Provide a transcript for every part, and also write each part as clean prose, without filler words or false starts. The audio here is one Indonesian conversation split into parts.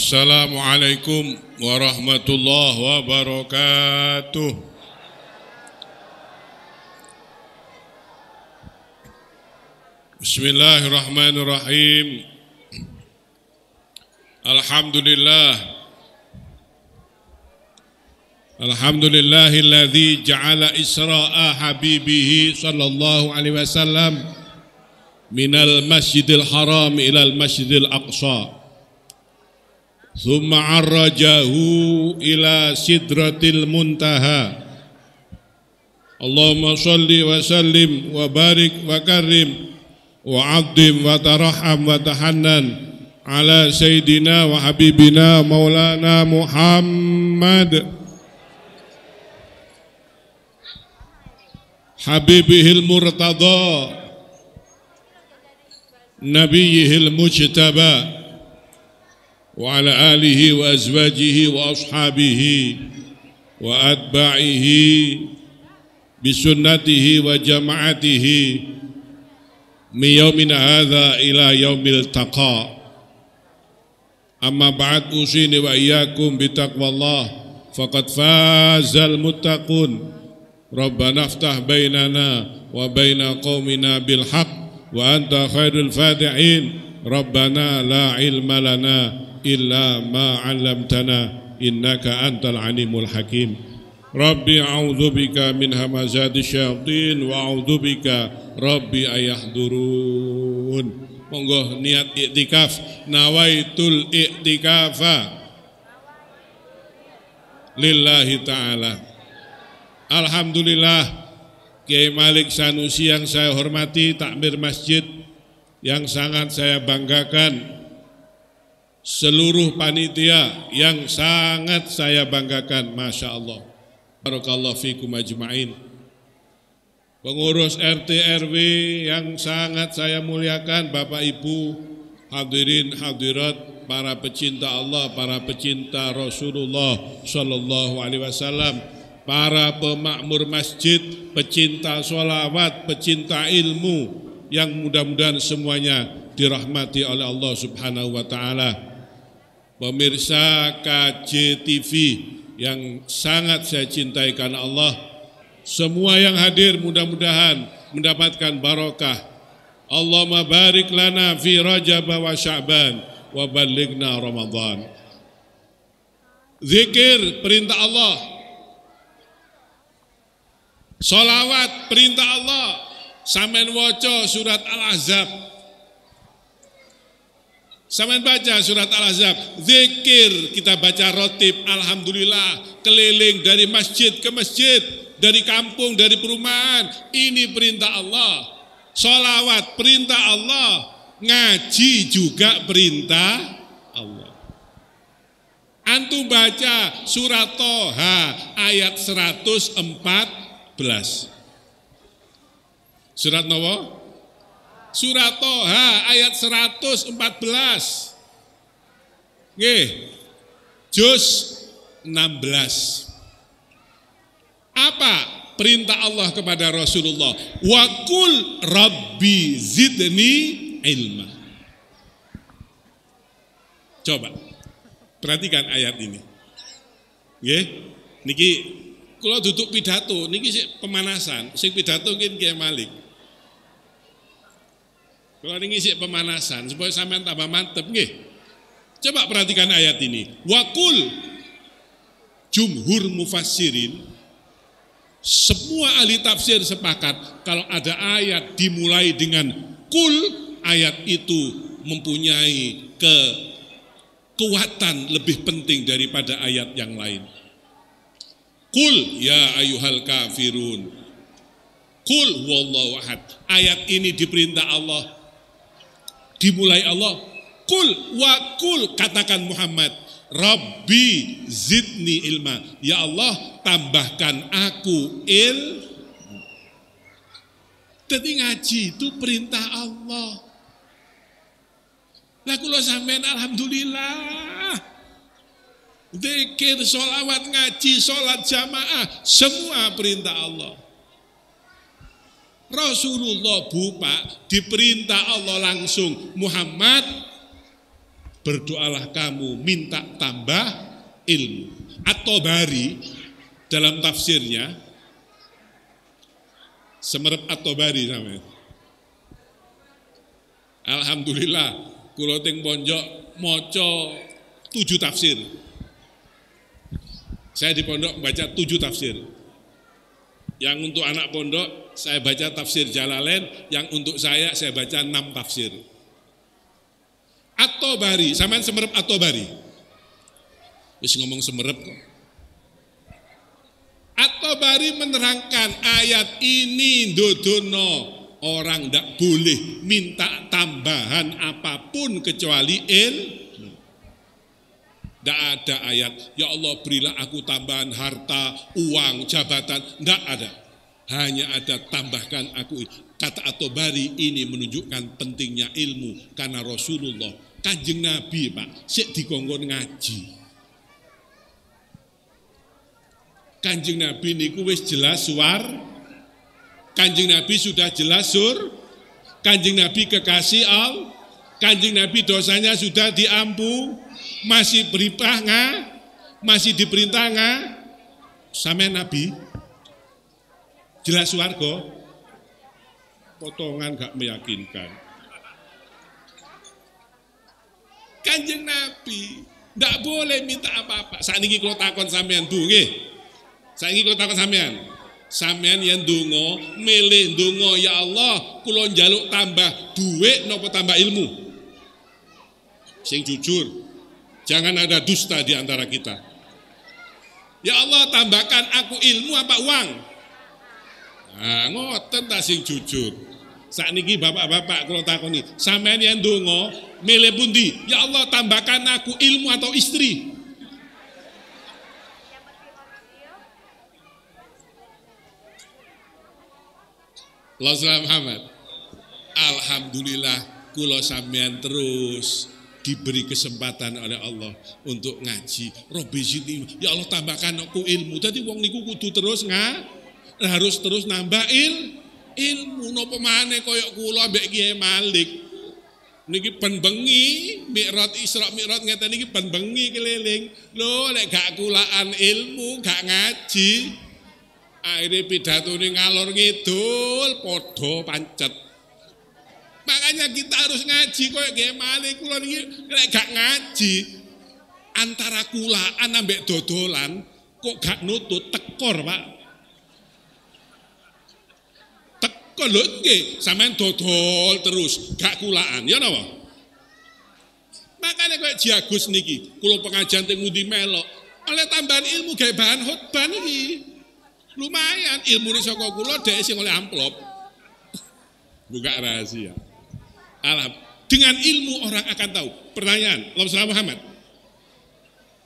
Assalamualaikum warahmatullahi wabarakatuh. Bismillahirrahmanirrahim. Alhamdulillahilladzi ja'ala isra'a habibihi sallallahu alaihi wasallam minal masjidil haram ilal masjidil aqsa. Thumma arrajahu ila sidratil muntaha. Allahumma salli wa sallim wa barik wa karim wa azim wa taraham wa tahannan ala sayyidina wa habibina maulana Muhammad habibihil murtada nabiyihil mujtaba wa ala alihi wa azwajihi wa ashabihi wa atba'ihi bisunnatihi wa jama'atihi min yaumina hadha ila yaumil taqa. Amma ba'd, usini wa iyyakum bitaqwallah faqad fazal muttaqun. Rabbana aftah bainana wa baina qaumina bil haqq wa anta khairul fatihin. Rabbana la ilma lana illa ma 'allamtana innaka antal alimul hakim. Rabbi a'udzu bika min hamazati syayatin wa a'udzu bika rabbi ayahdurun. Monggo niat iktikaf, nawaitul iktikafa lillahi ta'ala. Alhamdulillah, Kiai Malik Sanusi yang saya hormati, takmir masjid yang sangat saya banggakan, seluruh panitia yang sangat saya banggakan, Masya Allah. Barakallahu fikum ajma'in. Pengurus RT RW yang sangat saya muliakan, Bapak Ibu, hadirin hadirat, para pecinta Allah, para pecinta Rasulullah Sallallahu Alaihi Wasallam, para pemakmur masjid, pecinta sholawat, pecinta ilmu, yang mudah-mudahan semuanya dirahmati oleh Allah Subhanahu wa Ta'ala. Pemirsa KJTV yang sangat saya cintai karena Allah, semua yang hadir mudah-mudahan mendapatkan barokah. Allahumma barik lana fi Rajab wa Sya'ban wa ballighna Ramadan. Zikir perintah Allah, sholawat perintah Allah. Sampeyan waca surat Al-Ahzab, sampeyan baca surat Al-Ahzab, zikir kita baca rotib, alhamdulillah, keliling dari masjid ke masjid, dari kampung, dari perumahan, ini perintah Allah. Sholawat perintah Allah, ngaji juga perintah Allah. Antum baca surat Toha ayat 114. Surat Nawa? Surat Toha ayat 114. Nggih. Juz 16. Apa perintah Allah kepada Rasulullah? Wa qul rabbi zidni ilma. Coba perhatikan ayat ini. Nggih. Niki kula duduk pidato, niki sik pemanasan, sing pidato nggih Kiai Malik. Kalau ini ngisi pemanasan supaya sampean tambah mantep nggih. Coba perhatikan ayat ini. Waqul, jumhur mufassirin, semua ahli tafsir sepakat kalau ada ayat dimulai dengan kul, ayat itu mempunyai kekuatan lebih penting daripada ayat yang lain. Kul ya ayyuhal kafirun, kul huwallahu ahad. Ayat ini diperintah Allah, dimulai Allah, kul wa kul, katakan Muhammad, Rabbi zidni ilma, ya Allah tambahkan aku ilmu. Jadi ngaji itu perintah Allah. Lah kula sampean alhamdulillah, zikir, sholawat, ngaji, sholat jamaah, semua perintah Allah. Rasulullah Pak diperintah Allah langsung, Muhammad berdoalah kamu minta tambah ilmu. At-Tabari dalam tafsirnya, Semerep At-Tabari namanya. Alhamdulillah, kula teng pondok maca 7 tafsir. Saya di pondok baca 7 tafsir. Yang untuk anak pondok saya baca tafsir Jalalain, yang untuk saya baca 6 tafsir. At-Tabari, sampean Semerep At-Tabari. Wis ngomong Semerep kok. At-Tabari menerangkan ayat ini ndodono orang tidak boleh minta tambahan apapun kecuali ilmu. Tidak ada ayat, ya Allah berilah aku tambahan harta, uang, jabatan. Tidak ada. Hanya ada tambahkan aku. Kata At-Tabari ini menunjukkan pentingnya ilmu. Karena Rasulullah, Kanjeng Nabi Pak, sik dikongkon ngaji. Kanjeng Nabi niku wis jelas suar. Kanjeng Nabi sudah jelas sur, Kanjeng Nabi kekasih Allah, Kanjeng Nabi dosanya sudah diampu, masih berperintah, masih diperintah sama Nabi, jelas warga, potongan gak meyakinkan. Kanjeng Nabi ndak boleh minta apa-apa. Saat ini kalau takon sampean tuh, saat ini kalau takon sampean yang donga, milih donga, ya Allah, kula njaluk tambah duit napa tambah ilmu. Sing jujur, jangan ada dusta di antara kita. Ya Allah, tambahkan aku ilmu apa uang? Nah, ngoten ta sing jujur. Sakniki bapak-bapak kula takoni, sampean yang donga, milih pundi? Ya Allah, tambahkan aku ilmu atau istri? Rasulullah Muhammad. Alhamdulillah kula sampean terus diberi kesempatan oleh Allah untuk ngaji. Robbi zidni, ya Allah tambahkan aku ilmu. Dadi wong niku kudu terus harus terus nambah ilmu. Napa maneh kaya kula mbek Kiai Malik. Niki ben bengi Mi'raj Isra Mi'raj ngeten niki ben bengi keliling. Lho lek gak kulaan ilmu, gak ngaji, akhirnya pidato ini ngalor ngidul, podo pancet. Makanya kita harus ngaji, kok gimana kula niki lek gak ngaji, antara kulaan ambek dodolan, kok gak nutut tekor Pak. Tekor lho nggih, sampean dodol terus, gak kulaan, ya napa? Makanya kok jagus niki, kula pengajian teng ngendi melok, oleh tambahan ilmu gawe bahan khotbah niki. Lumayan ilmu ini saka kula dhek sing oleh amplop. Buka rahasia. Dengan ilmu orang akan tahu. Pertanyaan, Rasulullah Muhammad.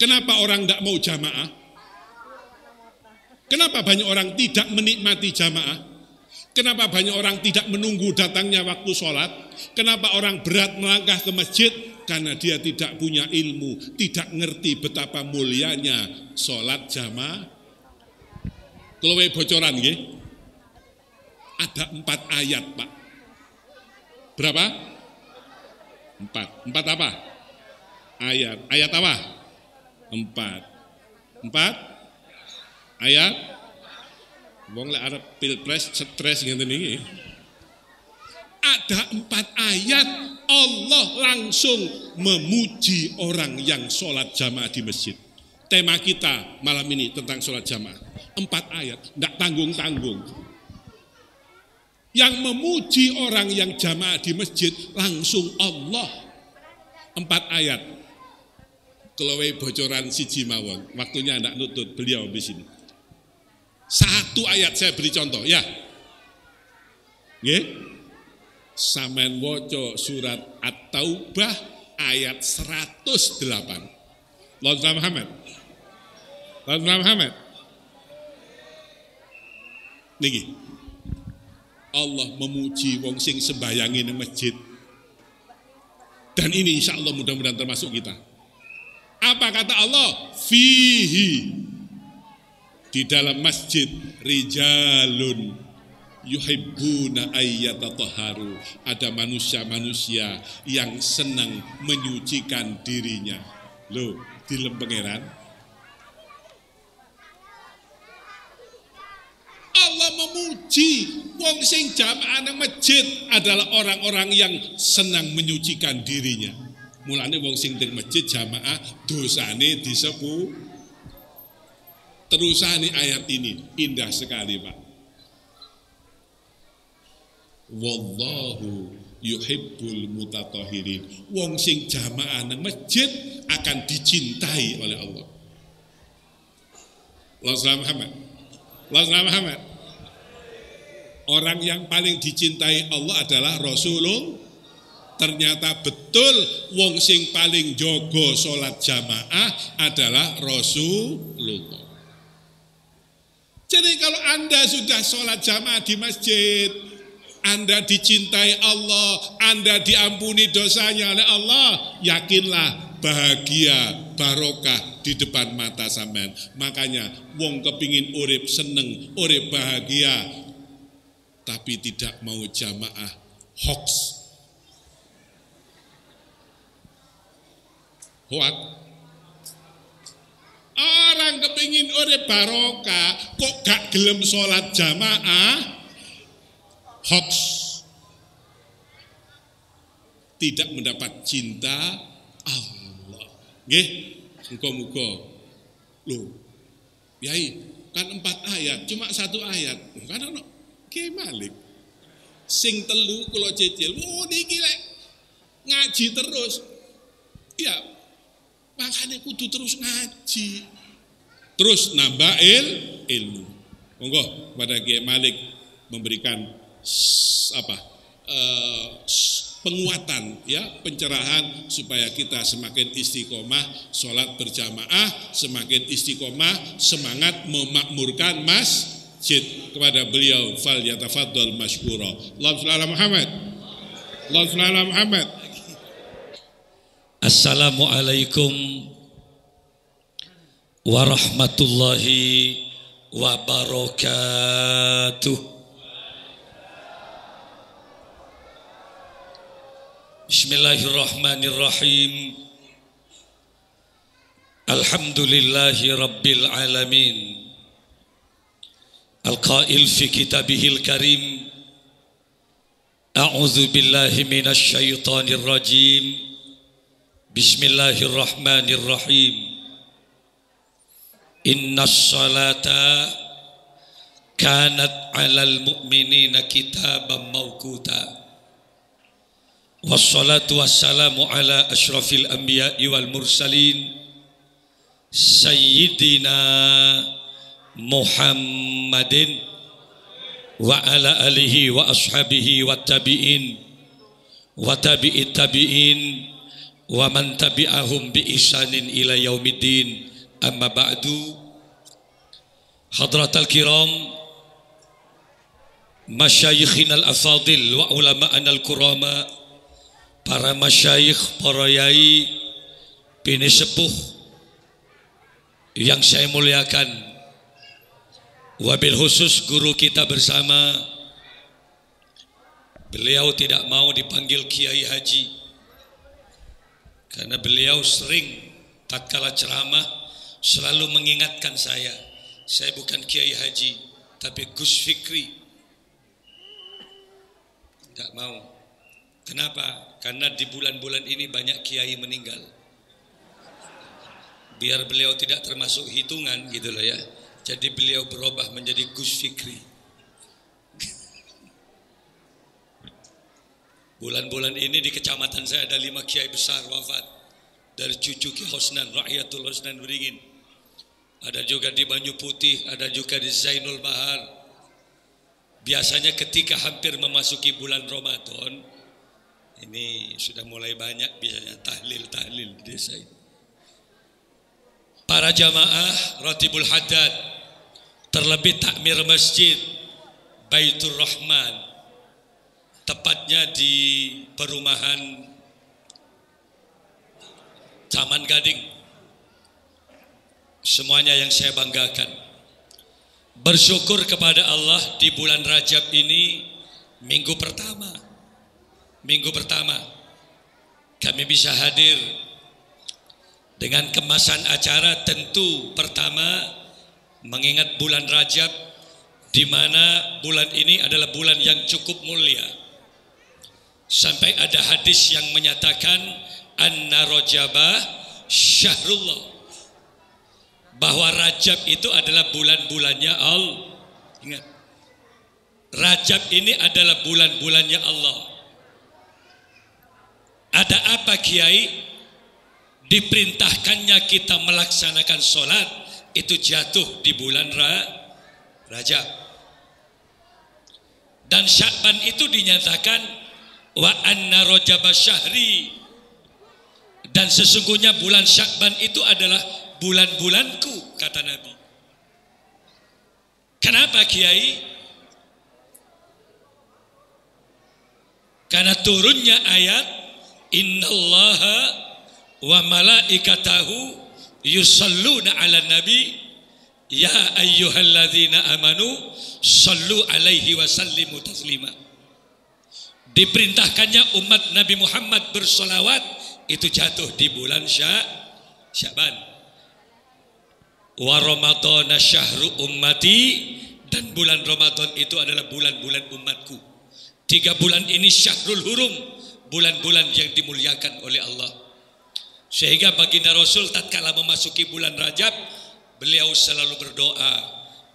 Kenapa orang tidak mau jamaah? Kenapa banyak orang tidak menikmati jamaah? Kenapa banyak orang tidak menunggu datangnya waktu sholat? Kenapa orang berat melangkah ke masjid? Karena dia tidak punya ilmu, tidak ngerti betapa mulianya sholat jamaah. Kalau bocoran nggih, ada 4 ayat Pak. Berapa? 4. 4 apa? Ayat. Ayat apa? 4. 4 ayat. Wong lek arep pilpres stres ngene niki. Ada 4 ayat Allah langsung memuji orang yang sholat jamaah di masjid. Tema kita malam ini tentang sholat jamaah. 4 ayat, tidak tanggung-tanggung. Yang memuji orang yang jamaah di masjid langsung Allah. 4 ayat. Kalau bocoran siji mawon, waktunya tidak nutut beliau di sini. 1 ayat saya beri contoh, ya. Nggih. Sampeyan waca surat At-Taubah ayat 108. Rasulullah Muhammad. Rasulullah Muhammad. Niki. Allah memuji wong sing sembayangi nang masjid. Dan ini insya Allah mudah-mudahan termasuk kita. Apa kata Allah? Fihi. Di dalam masjid rijalun. yuhibbuna ayyatatahharu. Ada manusia-manusia yang senang menyucikan dirinya. Loh, dilem pangeran. Allah memuji wong sing jamaah nang masjid adalah orang-orang yang senang menyucikan dirinya. Mulane wong sing teng masjid jamaah dosane disebut. Terusane ayat ini indah sekali, Pak. Wallahu yuhibbul mutatahhirin. Wong sing jamaah nang masjid akan dicintai oleh Allah. Allahumma Muhammad. Allahumma Muhammad. Orang yang paling dicintai Allah adalah Rasulullah. Ternyata betul wong sing paling jogo sholat jamaah adalah Rasulullah. Jadi kalau Anda sudah sholat jamaah di masjid, Anda dicintai Allah, Anda diampuni dosanya oleh Allah, yakinlah bahagia, barokah di depan mata sampean. Makanya wong kepingin urip seneng, urip bahagia, tapi tidak mau jamaah, hoax. Hoax. Orang kepingin urip barokah, kok gak gelem sholat jamaah, hoax. Tidak mendapat cinta Allah. Nggih, muga-muga. Loh, Yai, kan 4 ayat, cuma 1 ayat. Kan ono Ki Malik. Sing telu kula cicil. Oh niki lek ngaji terus. Ya, makanya kudu terus ngaji. Terus nambah ilmu. Monggo pada Ki Malik memberikan penguatan, ya, pencerahan supaya kita semakin istiqomah sholat berjamaah, semakin istiqomah semangat memakmurkan masjid. Kepada beliau fal yatafaddal masykura. Allahumma shalli ala Muhammad. Allahumma shalli ala Muhammad. Assalamualaikum warahmatullahi wabarakatuh. Bismillahirrahmanirrahim. Alhamdulillahi rabbil alamin. Al-qail fi kitabihil karim. A'udzu billahi minasy syaithanir rajim. Bismillahirrahmanirrahim. Innas salata kanat 'alal mu'minina kitaban mawquta. Wassalatu wassalamu ala asyrafil anbiya'i wal mursalin sayyidina Muhammadin wa ala alihi wa ashabihi wa tabi'in wa tabi'it tabi'in wa man tabi'ahum bi ihsanin ila yaumiddin. Amma ba'du. Hadratal kiram, masyayikhin al-afadil wa ulama'an al-kurama, para masyayikh, para yai, bini sepuh yang saya muliakan, wabil khusus guru kita bersama. Beliau tidak mau dipanggil Kiai Haji karena beliau sering tatkala ceramah selalu mengingatkan saya bukan Kiai Haji tapi Gus Fikri. Tidak mau. Kenapa? Karena di bulan-bulan ini banyak kiai meninggal. Biar beliau tidak termasuk hitungan gitu loh ya. Jadi beliau berubah menjadi Gus Fikri. Bulan-bulan ini di kecamatan saya ada 5 kiai besar wafat. Dari cucu Ki Hosnan, Ra'yatul Hosnan Beringin. Ada juga di Banyu Putih, ada juga di Zainul Bahar. Biasanya ketika hampir memasuki bulan Ramadan, ini sudah mulai banyak biasanya tahlil-tahlil di desa ini. Para jamaah Ratibul Haddad, terlebih takmir masjid Baitur Rahman, tepatnya di perumahan Taman Gading. Semuanya yang saya banggakan. bersyukur kepada Allah di bulan Rajab ini, minggu pertama kami bisa hadir dengan kemasan acara. Tentu pertama mengingat bulan Rajab, di mana bulan ini adalah bulan yang cukup mulia, sampai ada hadis yang menyatakan anna Rajabah syahrullah, bahwa Rajab itu adalah bulan-bulannya Allah. Ingat, Rajab ini adalah bulan-bulannya Allah. Ada apa Kiai? Diperintahkannya kita melaksanakan sholat itu jatuh di bulan Rajab. Dan Sya'ban itu dinyatakan wa anna Rajab syahri, dan sesungguhnya bulan Sya'ban itu adalah bulan-bulanku, kata Nabi. Kenapa Kiai? Karena turunnya ayat innallaha wa malaikatahu yusalluna ala nabi ya ayyuhalladzina amanu sallu alaihi wa sallimu taslima. Diperintahkannya umat Nabi Muhammad bersolawat itu jatuh di bulan Sya'ban. Wa ramadhana syahru ummati, dan bulan Ramadan itu adalah bulan-bulan umatku. 3 bulan ini syahrul hurum, bulan-bulan yang dimuliakan oleh Allah. Sehingga baginda Rasul tatkala memasuki bulan Rajab, beliau selalu berdoa,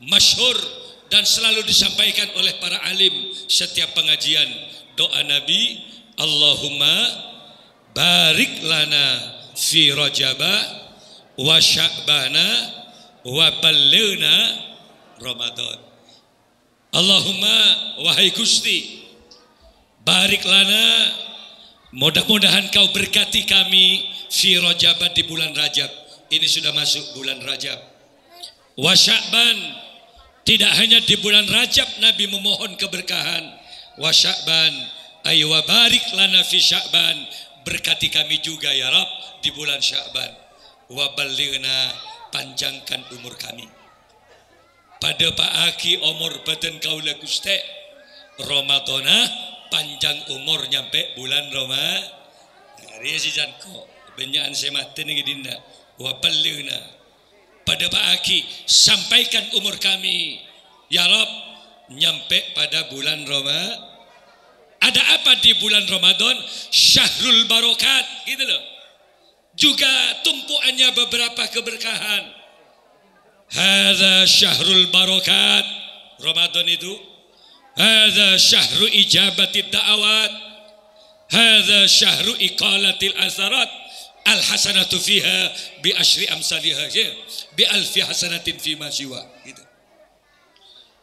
masyhur dan selalu disampaikan oleh para alim setiap pengajian. Doa Nabi, Allahumma barik lana fi Rajaba wa Sya'bana wa ballighna Ramadan. Allahumma, wahai Gusti, barik lana, mudah-mudahan kau berkati kami fi Rajab, di bulan Rajab. Ini sudah masuk bulan Rajab. Wa Sya'ban, tidak hanya di bulan Rajab Nabi memohon keberkahan. Wa Sya'ban ay wa barik lana fi Sya'ban, berkati kami juga ya Rabb di bulan Sya'ban. Wa ballighna, panjangkan umur kami. Pada Pak Aki umur badan kaula Gusti Ramadana, panjang umur nyampe bulan Ramadan. Hari si janko benyakan semate ni dinda wa ballighna. Pada Pak Aki, sampaikan umur kami ya Rabb nyampe pada bulan Ramadan. Ada apa di bulan Ramadan? Syahrul barokat, gitu loh. Juga tumpuannya beberapa keberkahan. Hadza syahrul barokat, Ramadan itu. Hadza syahru ijabatid da'awat. Hadza syahru iqalatil asarat. Al hasanatu fiha bi asyri amsalihha, bi alfi hasanatin fi ma siwa, gitu.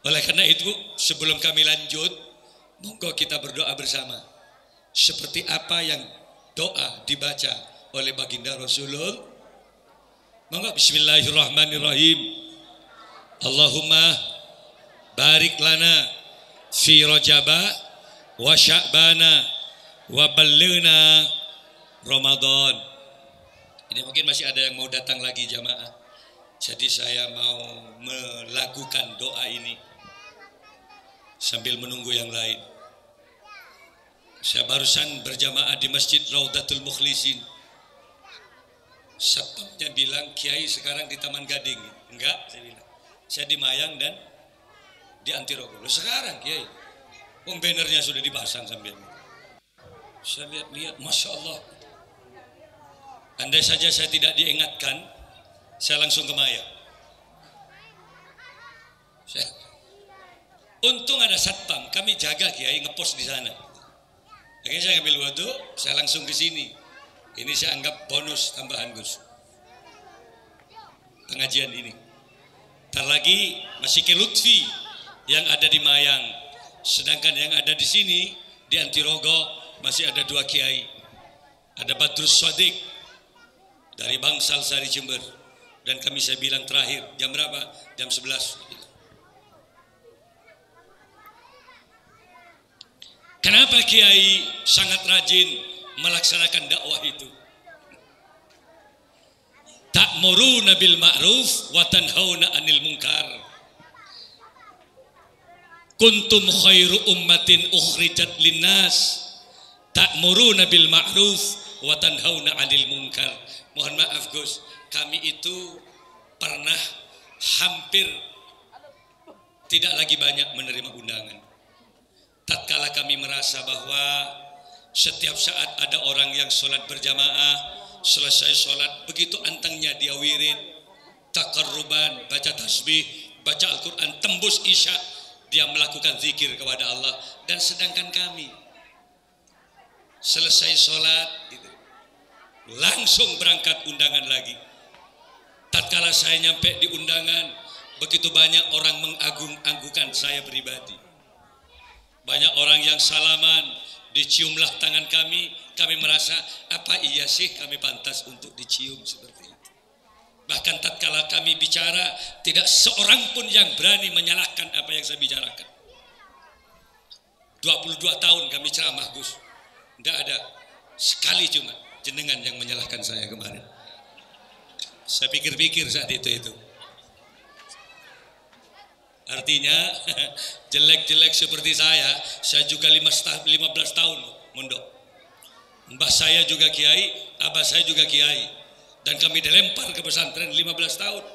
Oleh karena itu, sebelum kami lanjut, monggo kita berdoa bersama. Seperti apa yang doa dibaca oleh baginda Rasulullah. Monggo bismillahirrahmanirrahim. Allahumma barik lana fi Rajaba wa Sya'bana wa ballighna Ramadan. Ini mungkin masih ada yang mau datang lagi jamaah. Jadi saya mau melakukan doa ini sambil menunggu yang lain. Saya barusan berjamaah di Masjid Raudatul Mukhlisin. Satpamnya bilang, Kiai sekarang di Taman Gading. Enggak, saya bilang. Saya di Mayang dan di Antirogo. Loh sekarang Kiai, bannernya sudah dipasang sambil. Saya lihat-lihat, Masya Allah. Andai saja saya tidak diingatkan, saya langsung ke Mayang. Untung ada satpam, kami jaga Kiai, ngepos di sana. Akhirnya saya ambil wudhu, saya langsung ke sini. Ini saya anggap bonus tambahan Gus. Pengajian ini. Ntar lagi masih ke Lutfi yang ada di Mayang. Sedangkan yang ada di sini di Antirogo masih ada 2 kiai. Ada Badrus Shadiq dari Bangsal Sari Jember, dan kami saya bilang terakhir jam berapa? Jam 11. Kenapa Kiai sangat rajin melaksanakan dakwah itu? Ta'muruna bil ma'ruf wa tanhauna 'anil munkar. kuntum khairu ummatin ukhrijat linnas ta'muruna bil ma'ruf wa tanhauna 'anil munkar. Mohon maaf Gus, kami itu pernah hampir tidak lagi banyak menerima undangan. Tatkala kami merasa bahwa setiap saat ada orang yang sholat berjamaah, selesai sholat begitu antengnya dia wirid, takarruban, baca tasbih, baca Al-Quran, tembus isya, dia melakukan zikir kepada Allah. Dan sedangkan kami selesai sholat gitu, langsung berangkat undangan lagi. Tatkala saya nyampe di undangan, begitu banyak orang mengagung-agungkan saya pribadi. Banyak orang yang salaman, diciumlah tangan kami merasa apa iya sih kami pantas untuk dicium seperti itu. Bahkan tatkala kami bicara, tidak seorang pun yang berani menyalahkan apa yang saya bicarakan. 22 tahun kami ceramah Gus, tidak ada sekali cuma jenengan yang menyalahkan saya kemarin. Saya pikir-pikir saat itu. Artinya jelek-jelek seperti saya juga 15 tahun mondok. Mbah saya juga kiai, abah saya juga kiai. Dan kami dilempar ke pesantren 15 tahun.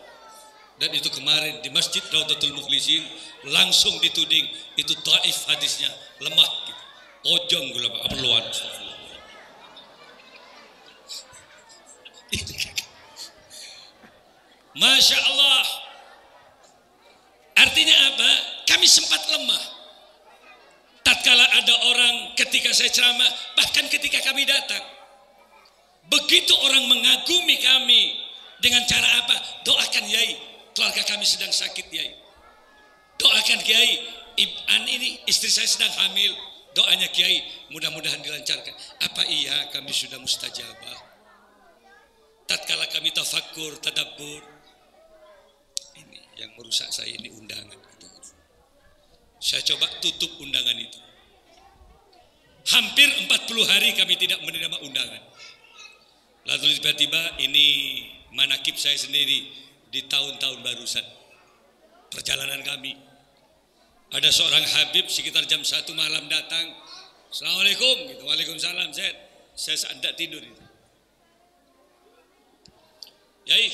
Dan itu kemarin di Masjid Raudatul Mukhlisin langsung dituding itu dhaif hadisnya, lemah gitu. Ojong gula perluan. Masya Allah. Artinya apa? Kami sempat lemah. Tatkala ada orang ketika saya ceramah, bahkan ketika kami datang, begitu orang mengagumi kami dengan cara apa? Doakan Yai, keluarga kami sedang sakit Yai. Doakan Kiai, ini istri saya sedang hamil. Doanya Kiai, mudah-mudahan dilancarkan. Apa iya kami sudah mustajabah? Tatkala kami tafakkur, tadabbur, ini yang merusak saya ini undangan. Saya coba tutup undangan itu. Hampir 40 hari kami tidak menerima undangan. Lalu tiba-tiba ini manakib saya sendiri di tahun-tahun barusan. Perjalanan kami. Ada seorang Habib sekitar jam 1 malam datang. Assalamualaikum. Gitu. Waalaikumsalam. Saya tidak tidur itu. Yai,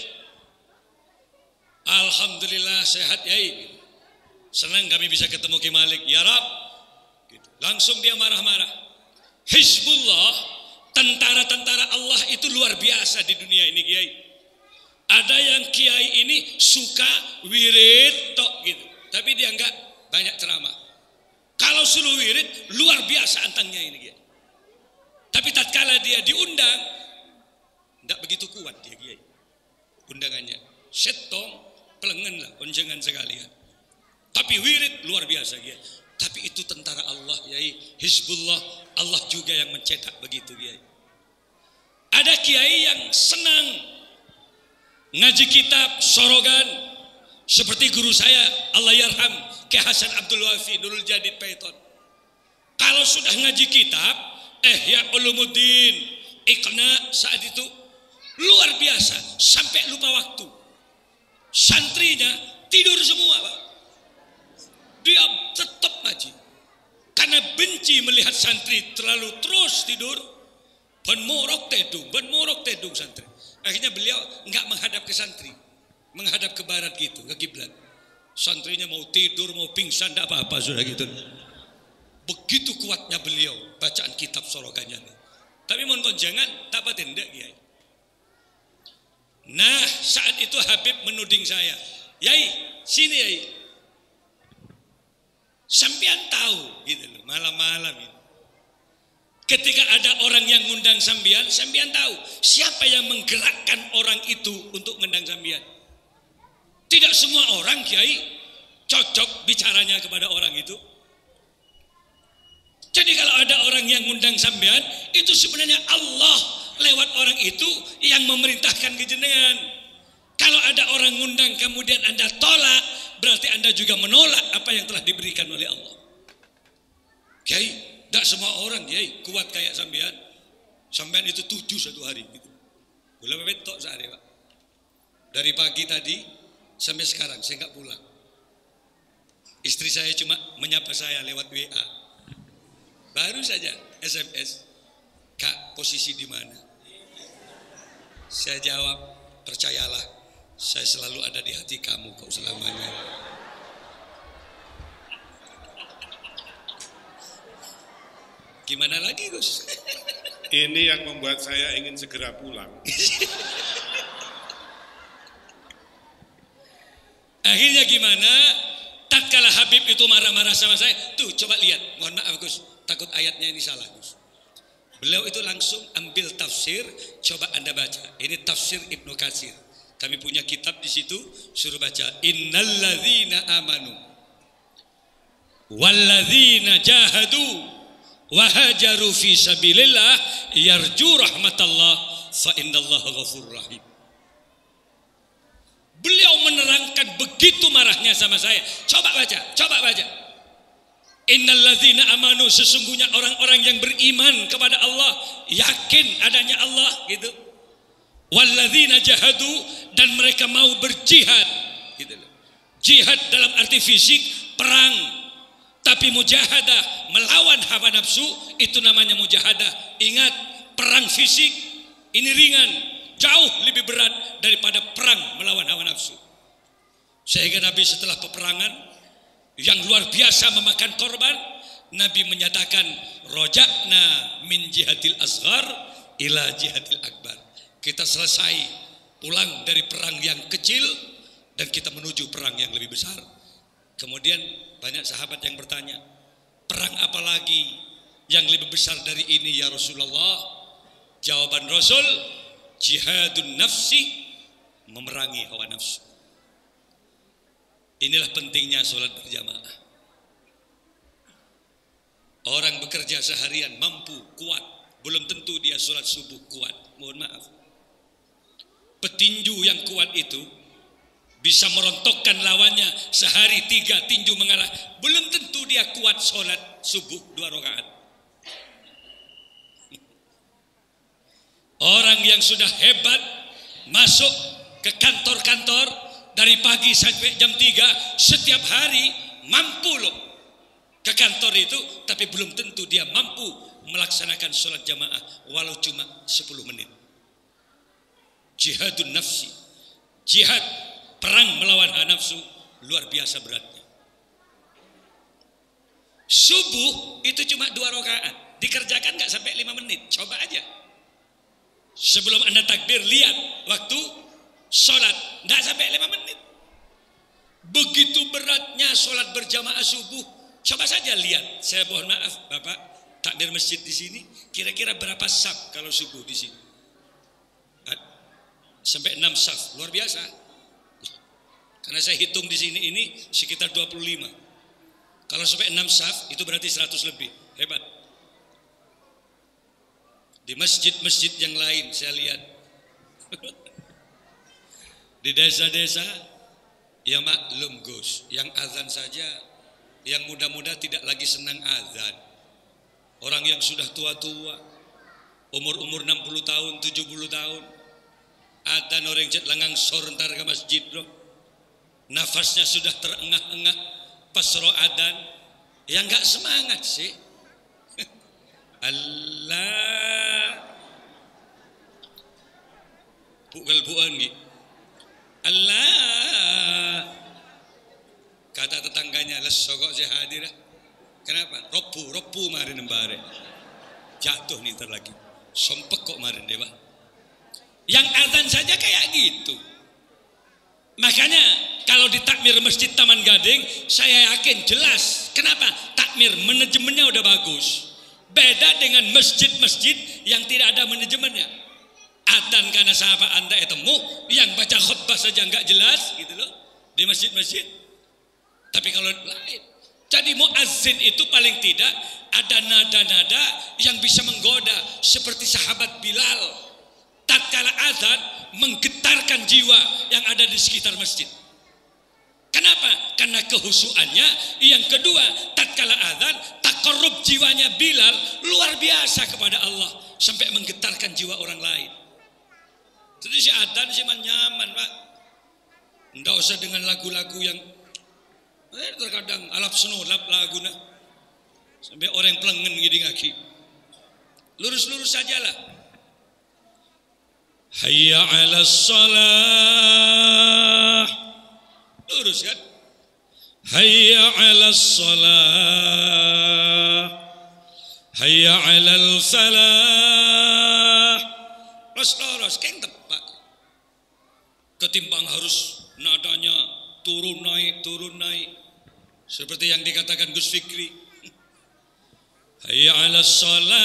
alhamdulillah sehat Yai. Senang kami bisa ketemu Ki Malik. Ya Rab. Gitu. Langsung dia marah-marah. Hizbullah, tentara-tentara Allah itu luar biasa di dunia ini Kiai. Ada yang Kiai ini suka wirid tok gitu, tapi dia enggak banyak ceramah. Kalau suruh wirid luar biasa antangnya ini Kiai. Tapi tatkala dia diundang, enggak begitu kuat dia Kiai. Undangannya setong pelengen lah onjengan sekalian. Tapi wirid luar biasa Kiai. Tapi itu tentara Allah Kiai, Hizbullah, Allah juga yang mencetak begitu Kiai. Ada Kiai yang senang ngaji kitab sorogan seperti guru saya Allah yarham Ki Hasan Abdul Wafi Nurul Jadid Paiton. Kalau sudah ngaji kitab ya Ulumuddin Iqna saat itu luar biasa sampai lupa waktu. Santrinya tidur semua Pak. Dia tetap ngaji karena benci melihat santri terlalu terus tidur. Ben morok tedung santri. Akhirnya beliau enggak menghadap ke santri, menghadap ke barat gitu, ke kiblat. Santrinya mau tidur, mau pingsan, enggak apa-apa sudah gitu. Begitu kuatnya beliau bacaan kitab sorogannya. Tapi mohon jangan tak apa tindak Kiai. Nah saat itu Habib menuding saya, Yai sini Yai. Sampean tahu gitu loh, malam-malam ini. Ketika ada orang yang ngundang sampean tahu siapa yang menggerakkan orang itu untuk ngundang sampean. Tidak semua orang Kiai cocok bicaranya kepada orang itu. Jadi kalau ada orang yang ngundang sampean, itu sebenarnya Allah lewat orang itu yang memerintahkan kejenengan. Kalau ada orang ngundang kemudian Anda tolak, berarti Anda juga menolak apa yang telah diberikan oleh Allah. Kiai, tidak semua orang Kiai kuat kayak sampean. Sampean itu 7 satu hari gitu. Gula betok sehari Pak. Dari pagi tadi sampai sekarang saya nggak pulang. Istri saya cuma menyapa saya lewat WA. Baru saja SMS, Kak, posisi di mana? Saya jawab, percayalah, saya selalu ada di hati kamu kok selamanya. Gimana lagi, Gus? Ini yang membuat saya ingin segera pulang. Akhirnya gimana? Tatkala Habib itu marah-marah sama saya, tuh coba lihat, mohon maaf Gus, takut ayatnya ini salah Gus. Beliau itu langsung ambil tafsir, coba Anda baca. Ini tafsir Ibnu Katsir. Kami punya kitab di situ, suruh baca. Innalladzina amanu walladzina jahadu wahajaru fi sabilillah yarju rahmatallah fa innallaha ghafurur rahim. Beliau menerangkan begitu marahnya sama saya. Coba baca, coba baca. Innalladzina amanu, sesungguhnya orang-orang yang beriman kepada Allah, yakin adanya Allah gitu. Walladzina jahadu, dan mereka mau berjihad gitu. Jihad dalam arti fisik, perang. Tapi mujahadah, melawan hawa nafsu, itu namanya mujahadah. Ingat, perang fisik ini ringan, jauh lebih berat daripada perang melawan hawa nafsu. Sehingga Nabi setelah peperangan yang luar biasa memakan korban, Nabi menyatakan rojakna min jihadil asghar ila jihadil akbar. Kita selesai pulang dari perang yang kecil dan kita menuju perang yang lebih besar. Kemudian banyak sahabat yang bertanya, perang apa lagi yang lebih besar dari ini ya Rasulullah? Jawaban Rasul, jihadun nafsi, memerangi hawa nafsu. Inilah pentingnya sholat berjamaah. Orang bekerja seharian mampu, kuat, belum tentu dia sholat subuh kuat. Mohon maaf. Petinju yang kuat itu bisa merontokkan lawannya sehari 3 tinju mengalah. Belum tentu dia kuat sholat subuh 2 rakaat. Orang yang sudah hebat masuk ke kantor-kantor dari pagi sampai jam 3 setiap hari, mampu loh ke kantor itu, tapi belum tentu dia mampu melaksanakan sholat jamaah walau cuma 10 menit. Jihadun nafsi, jihad, perang melawan hawa nafsu, luar biasa beratnya. Subuh itu cuma 2 rakaat, dikerjakan nggak sampai 5 menit, coba aja. Sebelum Anda takbir, lihat waktu sholat, nggak sampai 5 menit. Begitu beratnya sholat berjamaah subuh. Coba saja lihat. Saya mohon maaf, Bapak, takbir masjid di sini, kira-kira berapa saf kalau subuh di sini? Sampai 6 saf, luar biasa. Karena saya hitung di sini ini sekitar 25. Kalau sampai 6 saf, itu berarti 100 lebih. Hebat. Di masjid-masjid yang lain saya lihat. Di desa-desa, ya maklum Gus, yang azan saja, yang muda-muda tidak lagi senang azan. Orang yang sudah tua-tua, umur-umur 60 tahun, 70 tahun, azan orang cet langang sorntar ke masjid loh. Nafasnya sudah terengah-engah pas roh azan, ya enggak semangat sih. Allah pukul-pukulan gitu. Allah, kata tetangganya, les sogok saya hadir. Kenapa? Ropu marin embare. Jatuh nih ntar lagi. Sompek kok marin deh, Pak. Yang azan saja kayak gitu. Makanya kalau di takmir Masjid Taman Gading, saya yakin jelas. Kenapa? Takmir manajemennya udah bagus. Beda dengan masjid-masjid yang tidak ada manajemennya. Adzan karena sahabat Anda etemu yang baca khutbah saja enggak jelas gitu loh di masjid-masjid. Tapi kalau lain, jadi muazzin itu paling tidak ada nada-nada yang bisa menggoda seperti sahabat Bilal. Tatkala adzan menggetarkan jiwa yang ada di sekitar masjid. Kenapa? Karena kehusuannya. Yang kedua, tatkala adzan taqarrub jiwanya Bilal luar biasa kepada Allah sampai menggetarkan jiwa orang lain. Jadi si adzan sih nyaman, Pak. Enggak usah dengan lagu-lagu yang Terkadang alap senolap laguna sampai orang pelengen gini ngaki. Lurus-lurus sajalah. Hayya 'alas shalah. Lurus kan? Hayya 'alas shalah. Hayya 'alal falah. Lurus keng tepak. Ketimbang harus nadanya turun naik. Seperti yang dikatakan Gus Fikri. Hayya 'alas shalah.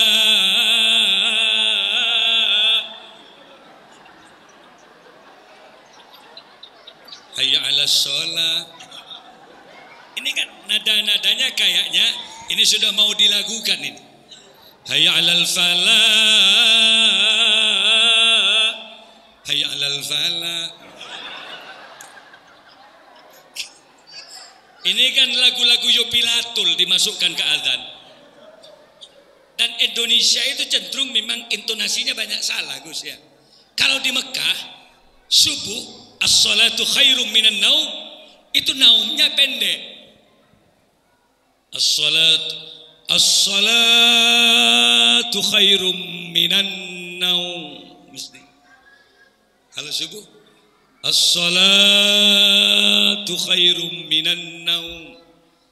Hayya 'alas shalah. Ini kan nada-nadanya kayaknya ini sudah mau dilakukan ini. Hayya 'alal falah. Hayya 'alal falah. Ini kan lagu-lagu Yopilatul dimasukkan ke adzan. Dan Indonesia itu cenderung memang intonasinya banyak salah, Gus ya. Kalau di Mekah subuh as-salatu khairum minan naum, itu naumnya pendek. As-salatu khairum minan naum. Mesti. Kalau subuh as-salatu khairum minan naum.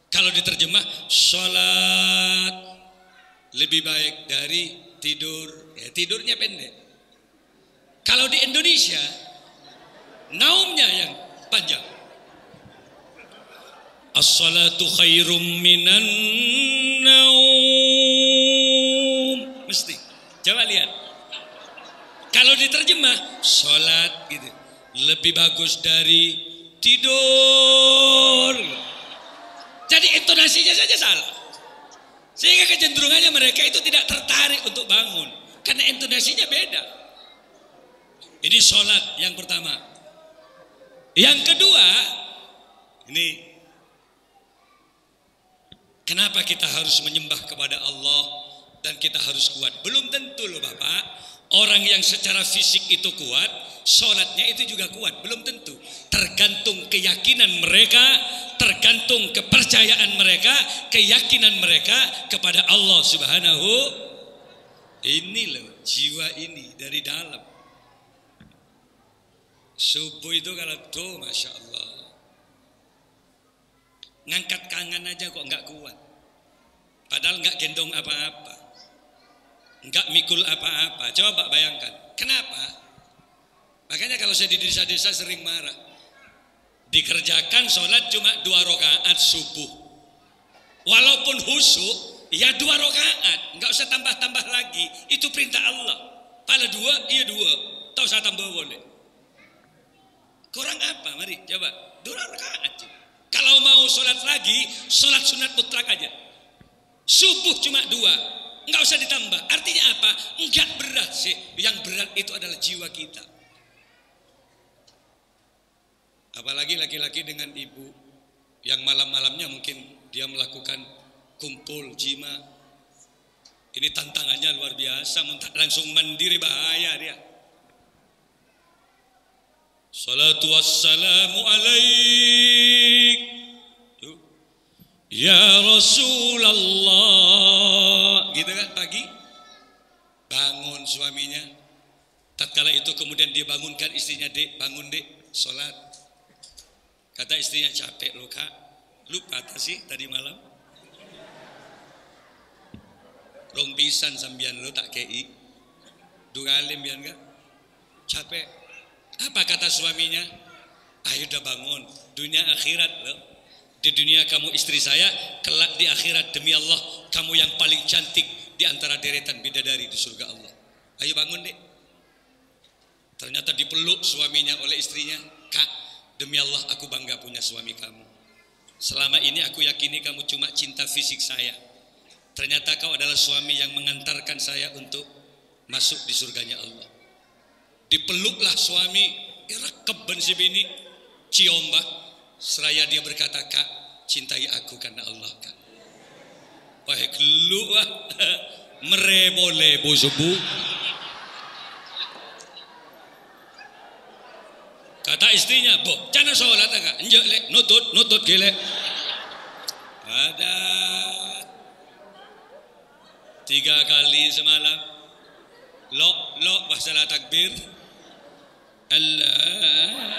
Kalau diterjemah salat lebih baik dari tidur. Ya, tidurnya pendek. Kalau di Indonesia naumnya yang panjang. As-salatu khairum minan naum. Mesti. Coba lihat. Kalau diterjemah salat gitu lebih bagus dari tidur. Jadi intonasinya saja salah. Sehingga kecenderungannya mereka itu tidak tertarik untuk bangun karena intonasinya beda. Ini sholat yang pertama. Yang kedua, ini kenapa kita harus menyembah kepada Allah dan kita harus kuat? Belum tentu loh Bapak, orang yang secara fisik itu kuat, sholatnya itu juga kuat. Belum tentu. Tergantung keyakinan mereka, tergantung kepercayaan mereka, keyakinan mereka kepada Allah Subhanahu. Ini loh jiwa ini dari dalam. Subuh itu kalau tuh Masya Allah, ngangkat tangan aja kok nggak kuat, padahal nggak gendong apa-apa, nggak mikul apa-apa. Coba bayangkan, kenapa? Makanya kalau saya di desa-desa sering marah, dikerjakan sholat cuma 2 rakaat subuh, walaupun khusyuk, ya 2 rakaat, nggak usah tambah-tambah lagi, itu perintah Allah. Pala 2, iya 2, tak usah tambah boleh. Kurang apa? Mari coba 2 rakaat. Kalau mau sholat lagi, sholat sunat mutlak aja. Subuh cuma 2, nggak usah ditambah. Artinya apa? Enggak berat sih. Yang berat itu adalah jiwa kita. Apalagi laki-laki dengan ibu yang malam-malamnya mungkin dia melakukan kumpul jima. Ini tantangannya luar biasa. Langsung mandiri bahaya dia. Salatu wassalamu alaik ya Rasulullah. Gitu kan pagi bangun suaminya. Tatkala itu kemudian dia bangunkan istrinya, "Dek, bangun Dek, sholat." Kata istrinya, "Capek lo Kak." Lupa sih tadi malam. Rong pisan sambian lo tak kei. Dungalim bian Kak. Capek. Apa kata suaminya? Ayo udah bangun, dunia akhirat loh. Di dunia kamu istri saya, kelak di akhirat demi Allah kamu yang paling cantik di antara deretan bidadari di surga Allah. Ayo bangun Dek. Ternyata dipeluk suaminya oleh istrinya. "Kak, demi Allah aku bangga punya suami kamu. Selama ini aku yakini kamu cuma cinta fisik saya. Ternyata kau adalah suami yang mengantarkan saya untuk masuk di surganya Allah." Dipeluklah suami, rekeben si bini, ciombah, seraya dia berkata, "Kak, cintai aku karena Allah Kak." Wah, keluar merebo-lebo subuh. Kata istrinya, "Bo, jangan sholat Kak, njek lek, nutut gelek." Ada 3 kali semalam. Lo masalah takbir. Allah.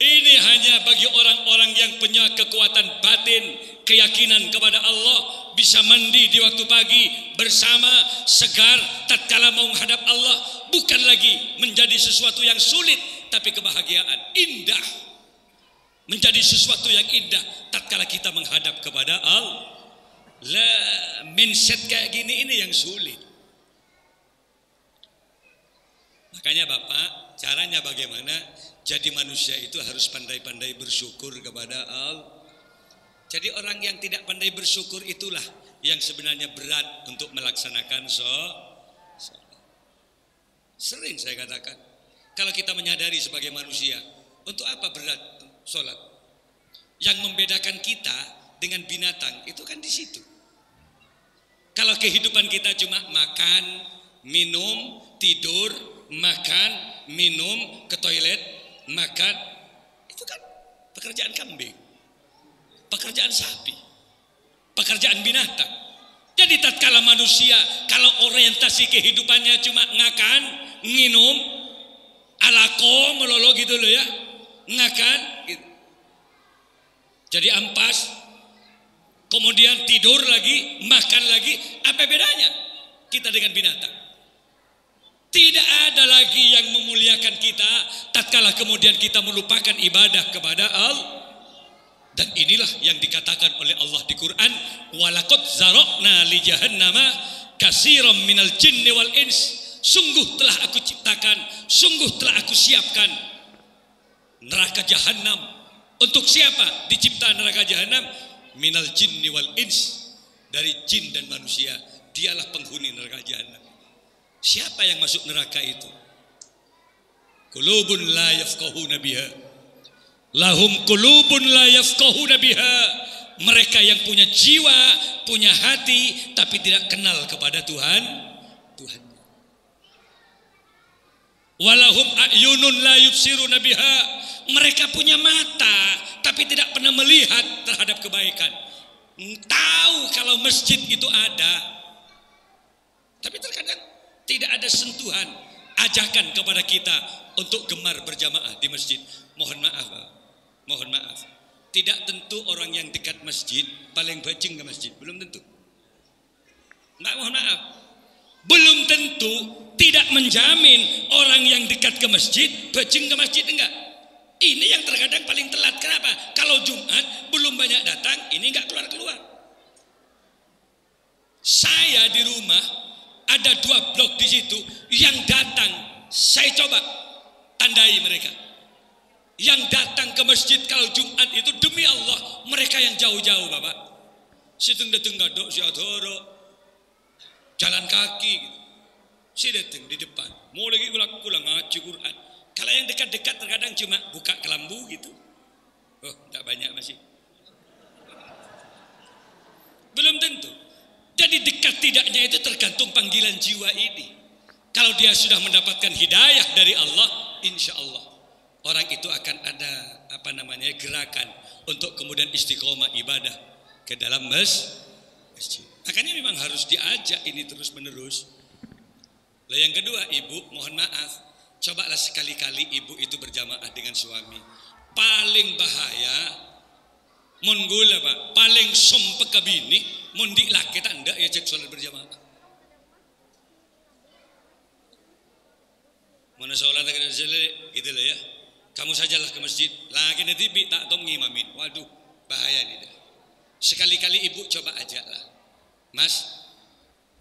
Ini hanya bagi orang-orang yang punya kekuatan batin, keyakinan kepada Allah, bisa mandi di waktu pagi bersama, segar tatkala mau menghadap Allah, bukan lagi menjadi sesuatu yang sulit, tapi kebahagiaan indah, menjadi sesuatu yang indah tatkala kita menghadap kepada Allah. Mindset kayak gini ini yang sulit. Makanya Bapak, caranya bagaimana? Jadi manusia itu harus pandai-pandai bersyukur kepada Allah. Jadi orang yang tidak pandai bersyukur itulah yang sebenarnya berat untuk melaksanakan sholat. Sering saya katakan, kalau kita menyadari sebagai manusia, untuk apa berat sholat? Yang membedakan kita dengan binatang itu kan di situ. Kalau kehidupan kita cuma makan, minum, tidur, makan, minum, ke toilet, makan, itu kan pekerjaan kambing, pekerjaan sapi, pekerjaan binatang. Jadi tatkala manusia, kalau orientasi kehidupannya cuma ngakan, minum, alako, melolo gitu loh ya, ngakan, gitu. Jadi ampas, kemudian tidur lagi, makan lagi, apa bedanya kita dengan binatang? Tidak ada lagi yang memuliakan kita tatkala kemudian kita melupakan ibadah kepada Allah. Dan inilah yang dikatakan oleh Allah di Quran, walaqad zara'na li jahannama katsiran minal jinni wal ins. Sungguh telah aku ciptakan, sungguh telah aku siapkan neraka jahanam. Untuk siapa dicipta neraka jahanam? Minal jinni wal ins, dari jin dan manusia. Dialah penghuni neraka jahanam. Siapa yang masuk neraka itu? Qulubun la yafqahuna biha. Lahum qulubun la yafqahuna biha. Mereka yang punya jiwa, punya hati, tapi tidak kenal kepada Tuhan. Walahum a'yunun la yubsiruna biha. Mereka punya mata, tapi tidak pernah melihat terhadap kebaikan. Tahu kalau masjid itu ada, tapi terkadang tidak ada sentuhan, ajakan kepada kita untuk gemar berjamaah di masjid. Mohon maaf. Tidak tentu orang yang dekat masjid paling bajing ke masjid, belum tentu. Mohon maaf. Belum tentu, tidak menjamin orang yang dekat ke masjid bajing ke masjid, enggak. Ini yang terkadang paling telat. Kenapa? Kalau Jumat belum banyak datang, ini enggak keluar-keluar. Saya di rumah ada 2 blok di situ yang datang, saya coba tandai mereka. Yang datang ke masjid kalau Jumat itu demi Allah, mereka yang jauh-jauh Bapak. Situng datang gadok si adoro, jalan kaki gitu. Si datang di depan, mau lagi ulang ngaji Quran. Kalau yang dekat-dekat terkadang cuma buka kelambu gitu. Oh, tak banyak masih. Belum tentu. Jadi dekat tidaknya itu tergantung panggilan jiwa ini. Kalau dia sudah mendapatkan hidayah dari Allah, insya Allah orang itu akan ada gerakan untuk kemudian istiqomah ibadah ke dalam masjid. Makanya memang harus diajak ini terus menerus. Lalu yang kedua, ibu, mohon maaf, cobalah sekali-kali ibu itu berjamaah dengan suami. Paling bahaya, mun gula Pak, paling sompek kabini, mun laki tak ndak ya cek sholat berjamaah. Mana sholat tak ada gitu lah ya. Kamu sajalah ke masjid, lagi nanti tak tahu ngimamin. Waduh, bahaya nih. Sekali-kali ibu coba ajaklah. Mas,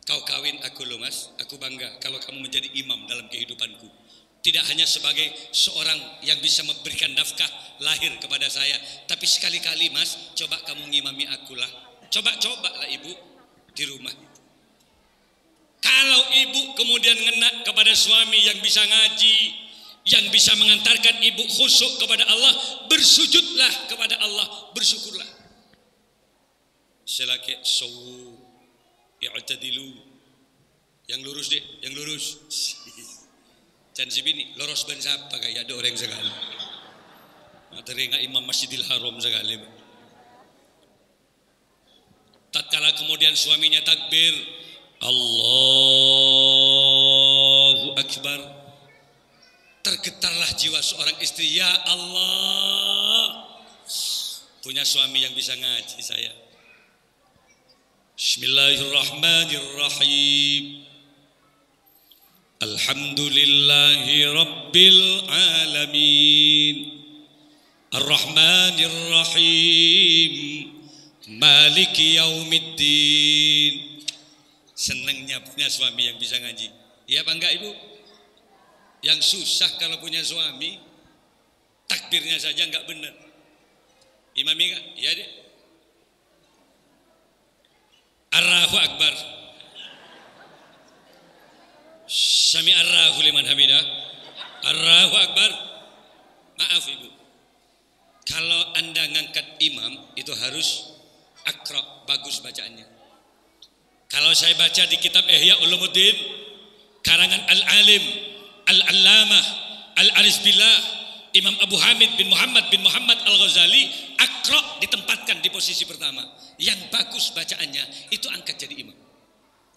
kau kawin aku loh mas, aku bangga kalau kamu menjadi imam dalam kehidupanku. Tidak hanya sebagai seorang yang bisa memberikan nafkah lahir kepada saya, tapi sekali-kali mas, coba kamu ngimami aku lah. Coba lah ibu di rumah. Kalau ibu kemudian ngena kepada suami yang bisa ngaji, yang bisa mengantarkan ibu khusyuk kepada Allah, bersujudlah kepada Allah, bersyukurlah. Selaki sawu i'tadilu, yang lurus deh, yang lurus. Jangan si bini loros ban siapa kayak ada orang sekali. Teringat Imam Masjidil Haram sekali. Tatkala kemudian suaminya takbir, Allahu Akbar, tergetarlah jiwa seorang istri. Ya Allah, punya suami yang bisa ngaji saya. Bismillahirrahmanirrahim. Alhamdulillahi Rabbil Alamin, Ar-Rahmanir-Rahim, Maliki Yaumiddin. Senangnya punya suami yang bisa ngaji. Iya apa enggak Ibu? Yang susah kalau punya suami, takbirnya saja enggak benar. Imami enggak? Iya deh. Allahu Akbar. Sami Allahu liman hamidah. Allahu Akbar. Maaf Ibu, kalau Anda ngangkat imam itu harus akra, bagus bacaannya. Kalau saya baca di kitab Ihya Ulumuddin karangan Al-Alim Al-Allamah Al-Aris Billah Imam Abu Hamid bin Muhammad Al-Ghazali, akra ditempatkan di posisi pertama. Yang bagus bacaannya itu angkat jadi imam.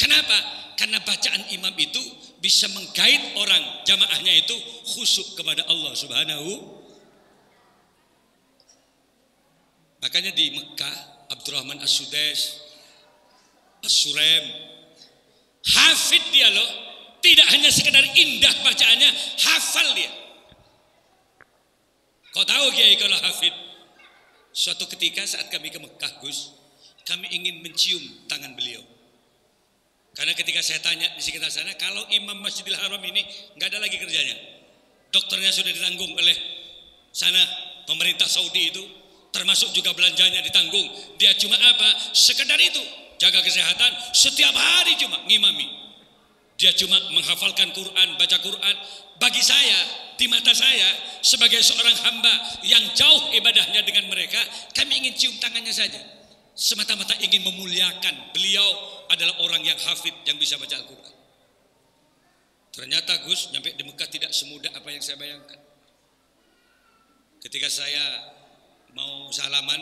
Kenapa? Karena bacaan imam itu bisa menggait orang jamaahnya itu khusyuk kepada Allah Subhanahu. Makanya di Mekah Abdurrahman As-Sudais, As-Suraim, hafid dia loh. Tidak hanya sekedar indah bacaannya, hafal dia. Kau tahu Kiai kalau hafid? Suatu ketika saat kami ke Mekah Gus, kami ingin mencium tangan beliau. Karena ketika saya tanya di sekitar sana, kalau Imam Masjidil Haram ini nggak ada lagi kerjanya, dokternya sudah ditanggung oleh sana pemerintah Saudi itu, termasuk juga belanjanya ditanggung. Dia cuma apa? Sekedar itu, jaga kesehatan, setiap hari cuma ngimami. Dia cuma menghafalkan Quran, baca Quran. Bagi saya, di mata saya, sebagai seorang hamba yang jauh ibadahnya dengan mereka, kami ingin cium tangannya saja. Semata-mata ingin memuliakan beliau adalah orang yang hafid, yang bisa baca Al-Quran. Ternyata Gus, nyampe di Mekah tidak semudah apa yang saya bayangkan. Ketika saya mau salaman,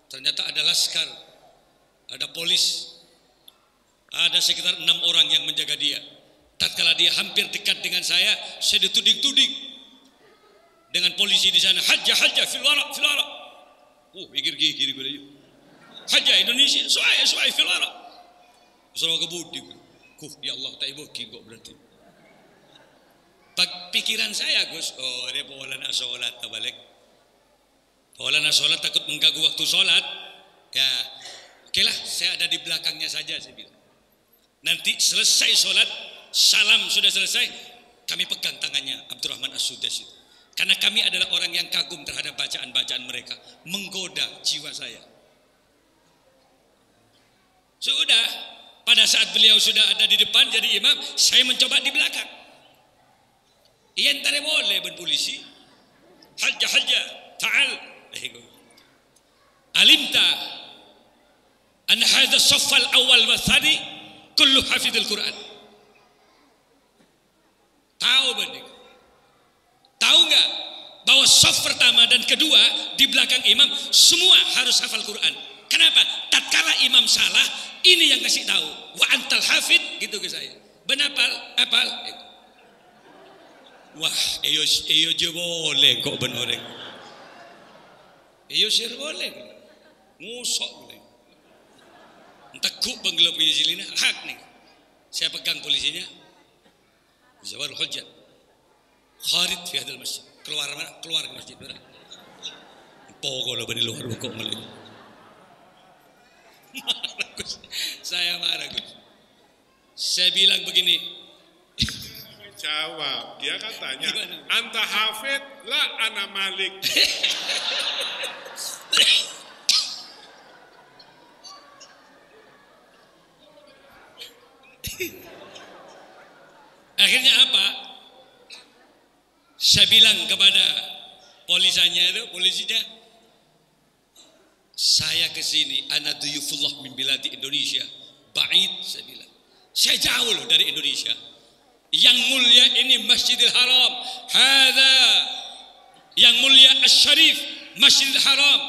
ternyata ada laskar, ada polis, ada sekitar 6 orang yang menjaga dia. Tatkala dia hampir dekat dengan saya dituding-tuding dengan polisi di sana. Hajjah fil wara. Pikir gue. Hajjah Indonesia, soai fil wara. Surah kebudi. Ya Allah, tak ibu kok berarti. Pikiran saya Gus, dia powalana sholat balik. Powalana sholat takut mengganggu waktu sholat. Ya, oke lah, saya ada di belakangnya saja saya bilang. Nanti selesai sholat, salam sudah selesai, kami pegang tangannya Abdurrahman As-Sudais itu. Karena kami adalah orang yang kagum terhadap bacaan-bacaan mereka, menggoda jiwa saya. Sudah, pada saat beliau sudah ada di depan jadi imam, saya mencoba di belakang. Iyan tare boleh berpolisi. Hajjah, ta'al. Alimta an hadha as-saff al-awwal wa thani kullu hafidhul Quran. Tahu benar? Tahu enggak bahwa saf pertama dan kedua di belakang imam semua harus hafal Quran. Kenapa? Tatkala imam salah, ini yang kasih tahu. Wa antal hafid, gitu ke saya. Benapal, apal. Wah, iyo je boleh kok benoreng. Iyo sir boleh. Ngusok boleh. Entekuk benggelap polisinya, hak nih. Saya pegang polisinya. Zawar hujjat. Kharid fi hadal masjid. Keluar mana? Keluar ke masjid. Pokoknya bani luar kok malah. Marah Gus. Saya marah Gus. Saya bilang begini. Jawab, dia kan tanya, anta hafid la ana malik. Akhirnya apa? Saya bilang kepada polisinya, saya ke sini, ana duyufullah min biladi Indonesia. Ba'id, saya bilang. Saya jauh loh dari Indonesia. Yang mulia ini Masjidil Haram. Hadza yang mulia Asy-Syarif, Masjidil Haram.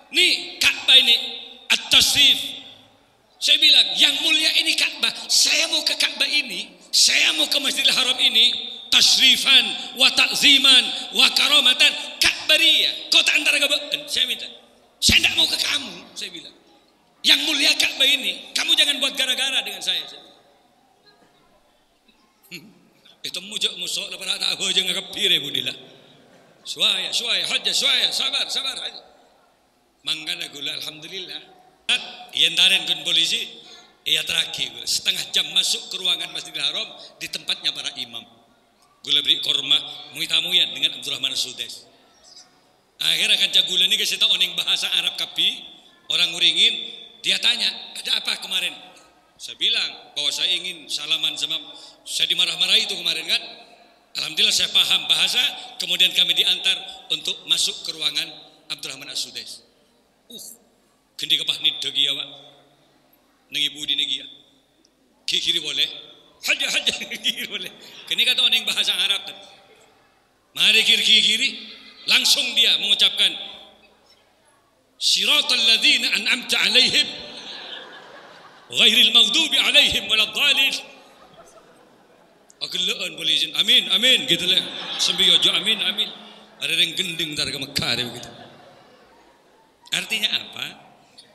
Nih Ka'bah ini At-Tashrif. Saya bilang yang mulia ini Ka'bah. Saya mau ke Ka'bah ini, saya mau ke Masjidil Haram ini, tasrifan wa ta'ziman wa karamatan Ka'bariyah. Kota antara gabaan. Saya minta, saya tidak mau ke kamu. Saya bilang yang mulia Ka'bah ini, kamu jangan buat gara-gara dengan saya. Itu mujak musok lepas tak aku jangan kepir ya budila. Suaya hajjah suaya sabar hajjah. Mangga gula alhamdulillah. Yang tarin kun polisi, ia terakhir setengah jam masuk ke ruangan Masjidil Haram di tempatnya para imam. Gula beri korma muitamuyan dengan Abdurrahman As-Sudais. Akhirnya kan gula ni kita oning bahasa Arab kapi, orang nguringin, dia tanya, ada apa kemarin? Saya bilang bahwa saya ingin salaman sama, saya dimarah-marahi itu kemarin kan. Alhamdulillah saya paham bahasa, kemudian kami diantar untuk masuk ke ruangan Abdurrahman As-Sudais. Kendi kapah ni degi ya, Pak. Nang ibu di negi ya. Kiri boleh. Haja kiri boleh. Kendi kata orang yang bahasa Arab. Mari kiri. Langsung dia mengucapkan Siratal ladzina an'amta 'alaihim ghairil maghdubi 'alaihim waladdallin. Agelaan boleh izin. Amin gitu lah. Sembiyo jo amin. Ada yang gending tar ke Mekah begitu. Artinya apa?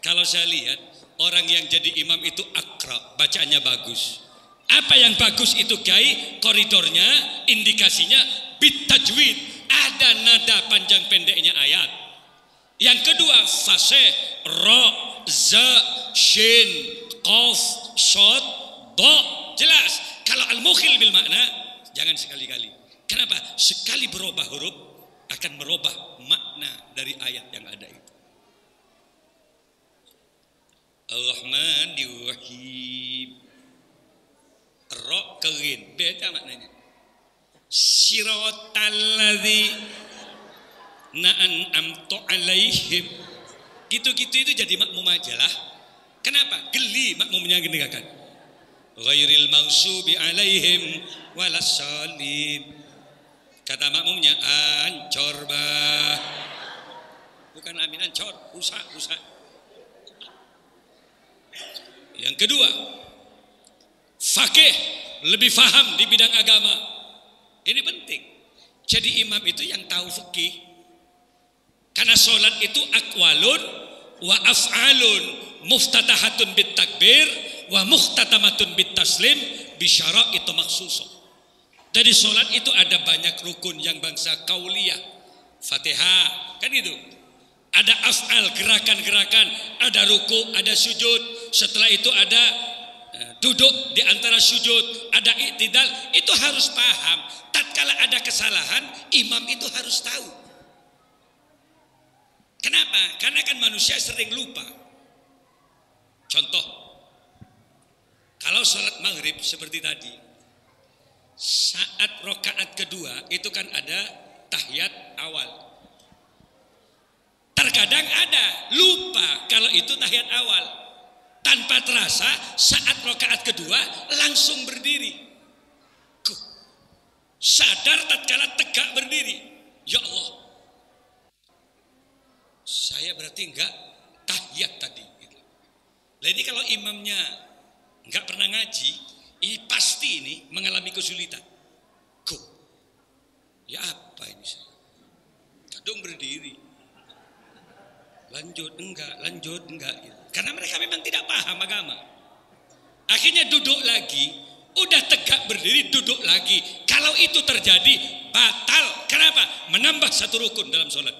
Kalau saya lihat orang yang jadi imam itu akrab, bacaannya bagus. Apa yang bagus itu Kiai? Koridornya, indikasinya bitajwid, ada nada panjang pendeknya ayat. Yang kedua fasih, ra, za, shin, qaf, shad, dha. Jelas. Kalau al-mukhil bil makna jangan sekali-kali. Kenapa? Sekali berubah huruf akan merubah makna dari ayat yang ada itu. Ar-Rahmanir-Rahim. Ra kerin, beda maknanya. Siratal ladzina an'amta 'alaihim. Gitu-gitu itu jadi makmum aja lah. Kenapa? Geli makmumnya gendegakan. Ghairil maghsubi 'alaihim walassallin. Kata makmumnya ancor bah. Bukan amin ancor, usah. Yang kedua, fakih, lebih faham di bidang agama. Ini penting. Jadi imam itu yang tahu fikih. Karena sholat itu akwalun wa af'alun muftatahatun bit takbir wa muhtatamatun bit taslim bisyara itu maksusoh. Jadi sholat itu ada banyak rukun yang bangsa kauliyah, Fatihah, kan itu. Ada af'al, gerakan-gerakan, ada ruku, ada sujud. Setelah itu ada duduk di antara sujud, ada i'tidal. Itu harus paham. Tatkala ada kesalahan, imam itu harus tahu. Kenapa? Karena kan manusia sering lupa. Contoh, kalau sholat maghrib seperti tadi, saat rakaat kedua itu kan ada tahiyat awal. Terkadang ada lupa kalau itu tahiyat awal. Tanpa terasa saat rakaat kedua langsung berdiri. Sadar tatkala tegak berdiri. Ya Allah, saya berarti enggak tahiyat tadi. Nah ini kalau imamnya enggak pernah ngaji, ini pasti ini mengalami kesulitan. Ya apa ini saya? Kadung berdiri. Lanjut enggak gitu. Karena mereka memang tidak paham agama. Akhirnya duduk lagi, udah tegak berdiri duduk lagi. Kalau itu terjadi batal. Kenapa? Menambah satu rukun dalam sholat.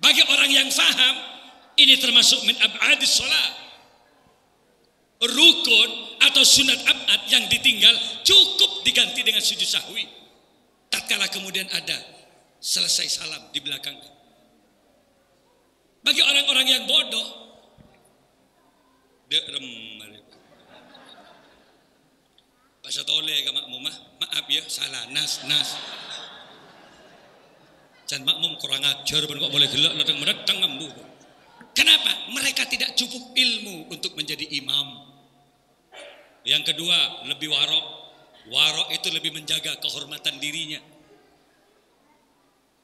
Bagi orang yang paham, ini termasuk min ab'adis sholat. Rukun atau sunat ab'ad yang ditinggal cukup diganti dengan sujud sahwi. Tatkala kemudian ada selesai salam di belakang. Bagi orang-orang yang bodoh, dia Pasal toleh ke makmumah, maaf ya, salah, nas. Jangan makmum kurang ajar, kok boleh gelak, datang ngambu. Kenapa? Mereka tidak cukup ilmu untuk menjadi imam. Yang kedua, lebih warok. Warok itu lebih menjaga kehormatan dirinya.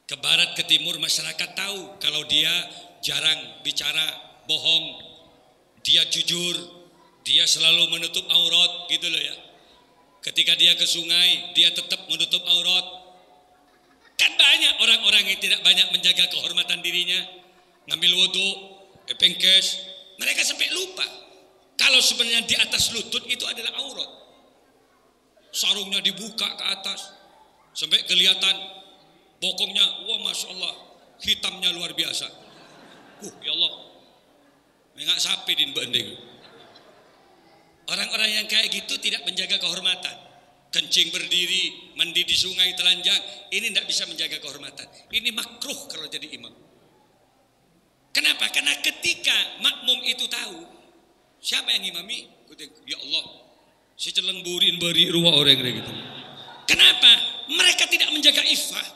Ke barat, ke timur, masyarakat tahu kalau dia jarang bicara bohong, dia jujur, dia selalu menutup aurat gitu loh ya. Ketika dia ke sungai, dia tetap menutup aurat. Kan banyak orang-orang yang tidak banyak menjaga kehormatan dirinya, ngambil wudhu, pengkes, mereka sampai lupa kalau sebenarnya di atas lutut itu adalah aurat. Sarungnya dibuka ke atas sampai kelihatan bokongnya, wah masya Allah, hitamnya luar biasa. Ya Allah, nggak sapi din banding. Orang-orang yang kayak gitu tidak menjaga kehormatan. Kencing berdiri, mandi di sungai telanjang, ini tidak bisa menjaga kehormatan. Ini makruh kalau jadi imam. Kenapa? Karena ketika makmum itu tahu siapa yang imami, ya Allah, si celeng burin beri ruang orang gitu. Kenapa? Mereka tidak menjaga iffah.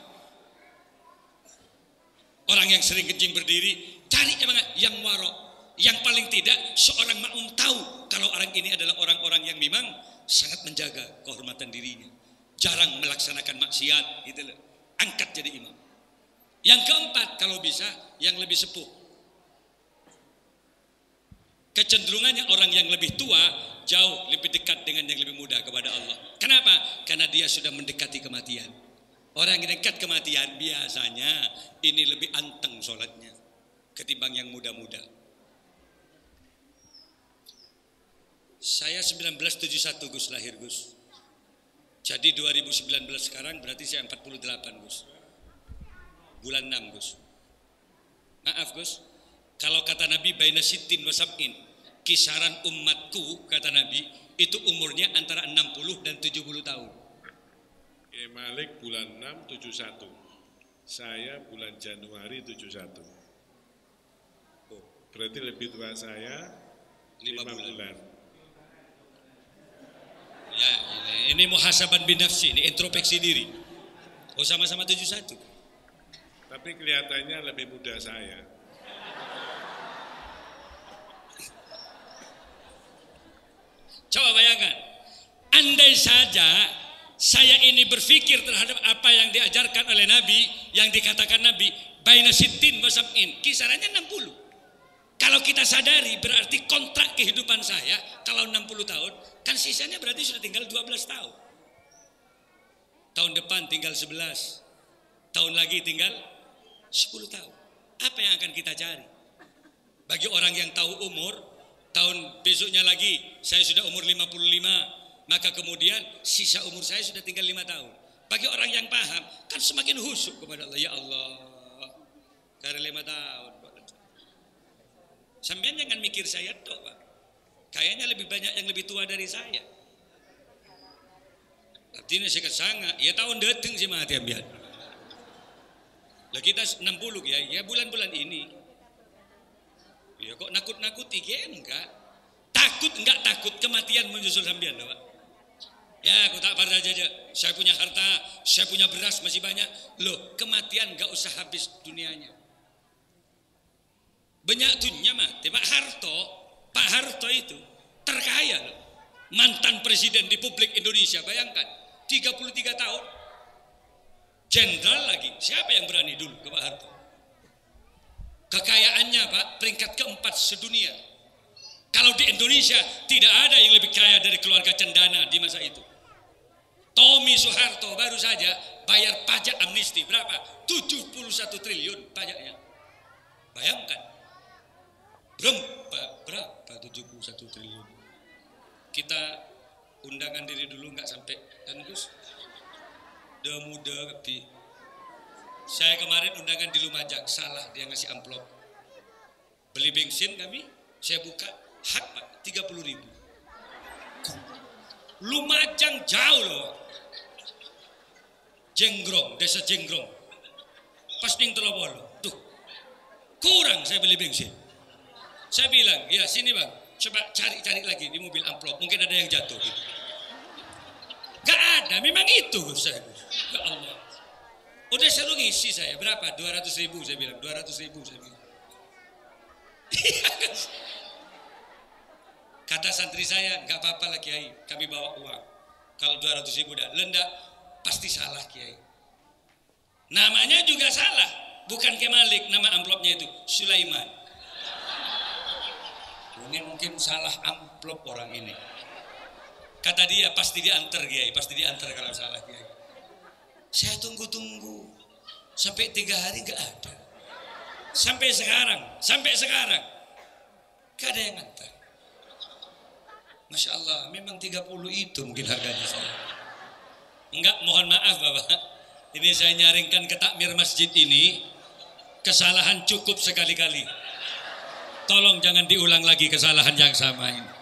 Orang yang sering kencing berdiri, cari yang warok. Yang paling tidak seorang makmum tahu kalau orang ini adalah orang-orang yang memang sangat menjaga kehormatan dirinya, jarang melaksanakan maksiat, gitu loh. Angkat jadi imam. Yang keempat, kalau bisa yang lebih sepuh. Kecenderungannya orang yang lebih tua jauh lebih dekat dengan yang lebih muda kepada Allah. Kenapa? Karena dia sudah mendekati kematian. Orang yang dekat kematian biasanya ini lebih anteng sholatnya ketimbang yang muda-muda. Saya 1971 Gus lahir Gus. Jadi 2019 sekarang berarti saya 48 Gus. Bulan 6 Gus. Maaf Gus, kalau kata Nabi baina sittin wa sab'in, kisaran umatku kata Nabi itu umurnya antara 60 dan 70 tahun. Malik bulan 6 71. Saya bulan Januari 71. Berarti lebih tua saya 5 bulan. Ya, ini muhasaban bin nafsi, ini introspeksi diri. Oh sama-sama 71. Tapi kelihatannya lebih muda saya. Coba bayangkan, andai saja saya ini berpikir terhadap apa yang diajarkan oleh Nabi, yang dikatakan Nabi, baina sittin wa sab'in, kisarannya 60. Kalau kita sadari berarti kontrak kehidupan saya kalau 60 tahun, kan sisanya berarti sudah tinggal 12 tahun. Tahun depan tinggal 11. Tahun lagi tinggal 10 tahun. Apa yang akan kita cari? Bagi orang yang tahu umur, tahun besoknya lagi saya sudah umur 55, maka kemudian sisa umur saya sudah tinggal 5 tahun. Bagi orang yang paham, kan semakin khusyuk kepada Allah. Ya Allah, karena 5 tahun. Sampean jangan mikir saya toh, Pak. Kayaknya lebih banyak yang lebih tua dari saya. Artinya saya kesanga, ya tahun datang sih mati ambian. Lah kita 60 ya bulan-bulan ini. Ya kok nakut-nakuti enggak? Takut enggak takut kematian menyusul sampean, Pak. Ya, aku tak parah aja. Saya punya harta, saya punya beras masih banyak. Loh, kematian enggak usah habis dunianya. Banyak dunia mati. Pak Harto itu terkaya loh. Mantan presiden di Republik Indonesia, bayangkan 33 tahun. Jenderal lagi. Siapa yang berani dulu ke Pak Harto? Kekayaannya Pak peringkat keempat sedunia. Kalau di Indonesia tidak ada yang lebih kaya dari keluarga Cendana di masa itu. Tommy Soeharto baru saja bayar pajak amnesti berapa? 71 triliun pajaknya. Bayangkan. Berapa 71 triliun? Kita undangan diri dulu nggak sampai kan Gus? Udah muda tapi saya kemarin undangan di Lumajang, salah dia ngasih amplop. Beli bensin kami, saya buka hak Pak 30.000. Lumajang jauh loh. Jenggrong, desa Jenggrong. Pas ning Telopolo. Tuh. Kurang saya beli bensin. Saya bilang, ya sini bang, coba cari lagi di mobil amplop, mungkin ada yang jatuh gitu. Gak ada, memang itu saya. Ya Allah. Udah seru ngisi saya, berapa? 200.000 saya bilang, 200.000 saya bilang. Kata santri saya, gak apa-apa lah Kiai, kami bawa uang. Kalau 200.000 dah, lendak pasti salah Kiai. Namanya juga salah, bukan Kemalik, nama amplopnya itu Sulaiman. Ini mungkin salah amplop orang ini. Kata dia pasti diantar Kiai, pasti diantar kalau salah Kiai. Saya tunggu-tunggu sampai 3 hari nggak ada. Sampai sekarang nggak ada yang antar. Masya Allah, memang 30 itu mungkin harganya saya. Enggak, mohon maaf Bapak. Ini saya nyaringkan ke takmir masjid ini. Kesalahan cukup sekali-kali. Tolong jangan diulang lagi kesalahan yang sama ini.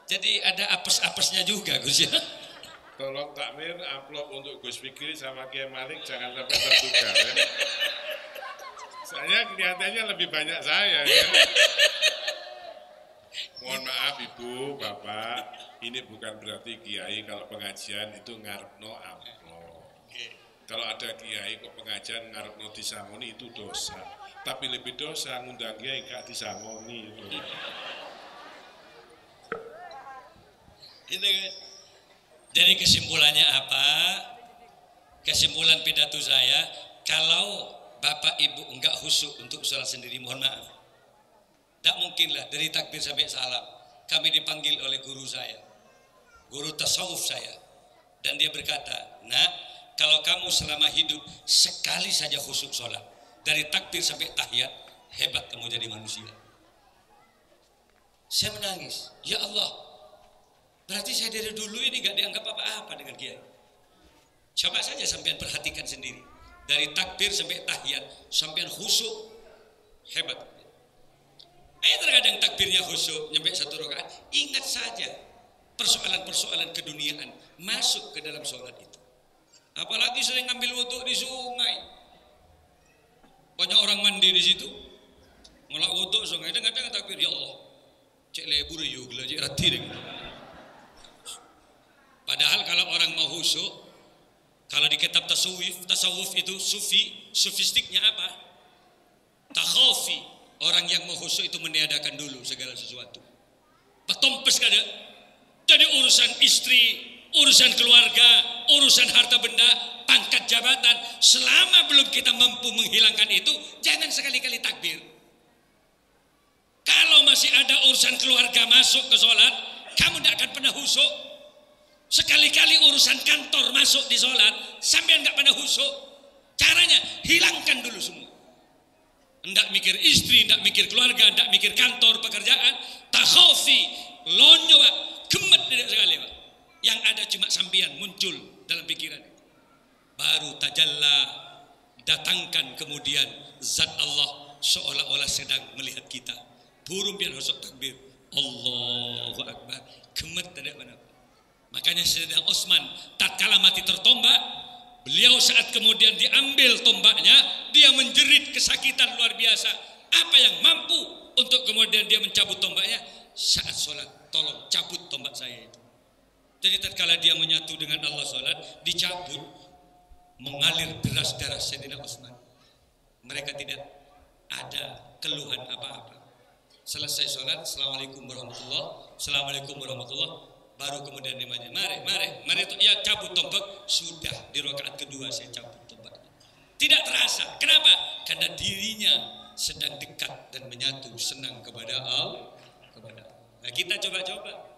Jadi ada apes-apesnya juga Gus ya. Tolong takmir amplop untuk Gus Fikri sama Kiai Malik jangan sampai tertukar ya. Saya kelihatannya lebih banyak saya ya. Mohon maaf Ibu, Bapak, ini bukan berarti Kiai kalau pengajian itu ngarepno amplop. Kalau ada Kiai kok pengajian ngarepno disangoni itu dosa. Tapi lebih dosa ngundang Kiai gak disangoni itu. Jadi kesimpulannya apa? Kesimpulan pidato saya, kalau Bapak Ibu enggak khusyuk untuk sholat sendiri, mohon maaf. Tak mungkinlah dari takbir sampai salam. Kami dipanggil oleh guru saya, guru tasawuf saya, dan dia berkata, "Nak, kalau kamu selama hidup sekali saja khusyuk sholat, dari takbir sampai tahiyat, hebat kamu jadi manusia." Saya menangis, ya Allah. Berarti saya dari dulu ini gak dianggap apa-apa dengan Kiai. Coba saja sampean perhatikan sendiri. Dari takbir sampai tahiyat, sampean khusyuk, hebat. Terkadang takbirnya khusyuk, nyampe 1 rakaat. Ingat saja persoalan-persoalan keduniaan masuk ke dalam sholat itu. Apalagi sering ngambil wudhu di sungai. Banyak orang mandi di situ. Ngelak wudhu sungai, kadang-kadang takbir, ya Allah. Cek lebur yuk, cek rati deh. Padahal kalau orang mau khusyuk, kalau di kitab tasawuf itu sufistiknya apa? Takhafi, orang yang mau khusyuk itu meniadakan dulu segala sesuatu. Petompes kada. Jadi urusan istri, urusan keluarga, urusan harta benda, pangkat jabatan, selama belum kita mampu menghilangkan itu, jangan sekali-kali takbir. Kalau masih ada urusan keluarga masuk ke sholat, kamu tidak akan pernah khusyuk. Sekali-kali urusan kantor masuk di sholat, sampai nggak pernah khusyuk. Caranya hilangkan dulu semua. Nggak mikir istri, nggak mikir keluarga, nggak mikir kantor, pekerjaan. Takhafi, lonyo Pak, gemet tidak sekali Pak. Yang ada cuma sambian muncul dalam pikiran. Baru tajalla, datangkan kemudian zat Allah seolah-olah sedang melihat kita. Burung biar husuk takbir, Allahu Akbar, gemet tidak benar. Makanya Sayyidina Utsman tatkala mati tertombak, beliau saat kemudian diambil tombaknya, dia menjerit kesakitan luar biasa. Apa yang mampu untuk kemudian dia mencabut tombaknya? Saat sholat, tolong cabut tombak saya itu. Jadi tatkala dia menyatu dengan Allah sholat, dicabut, mengalir deras darah Sayyidina Utsman. Mereka tidak ada keluhan apa-apa. Selesai sholat, Assalamualaikum warahmatullahi, Assalamualaikum warahmatullahi. Baru kemudian dimanya, mari itu ya cabut tombak. Sudah di rakaat kedua saya cabut tombaknya. Tidak terasa. Kenapa? Karena dirinya sedang dekat dan menyatu, senang kepada Allah. Nah kita coba-coba.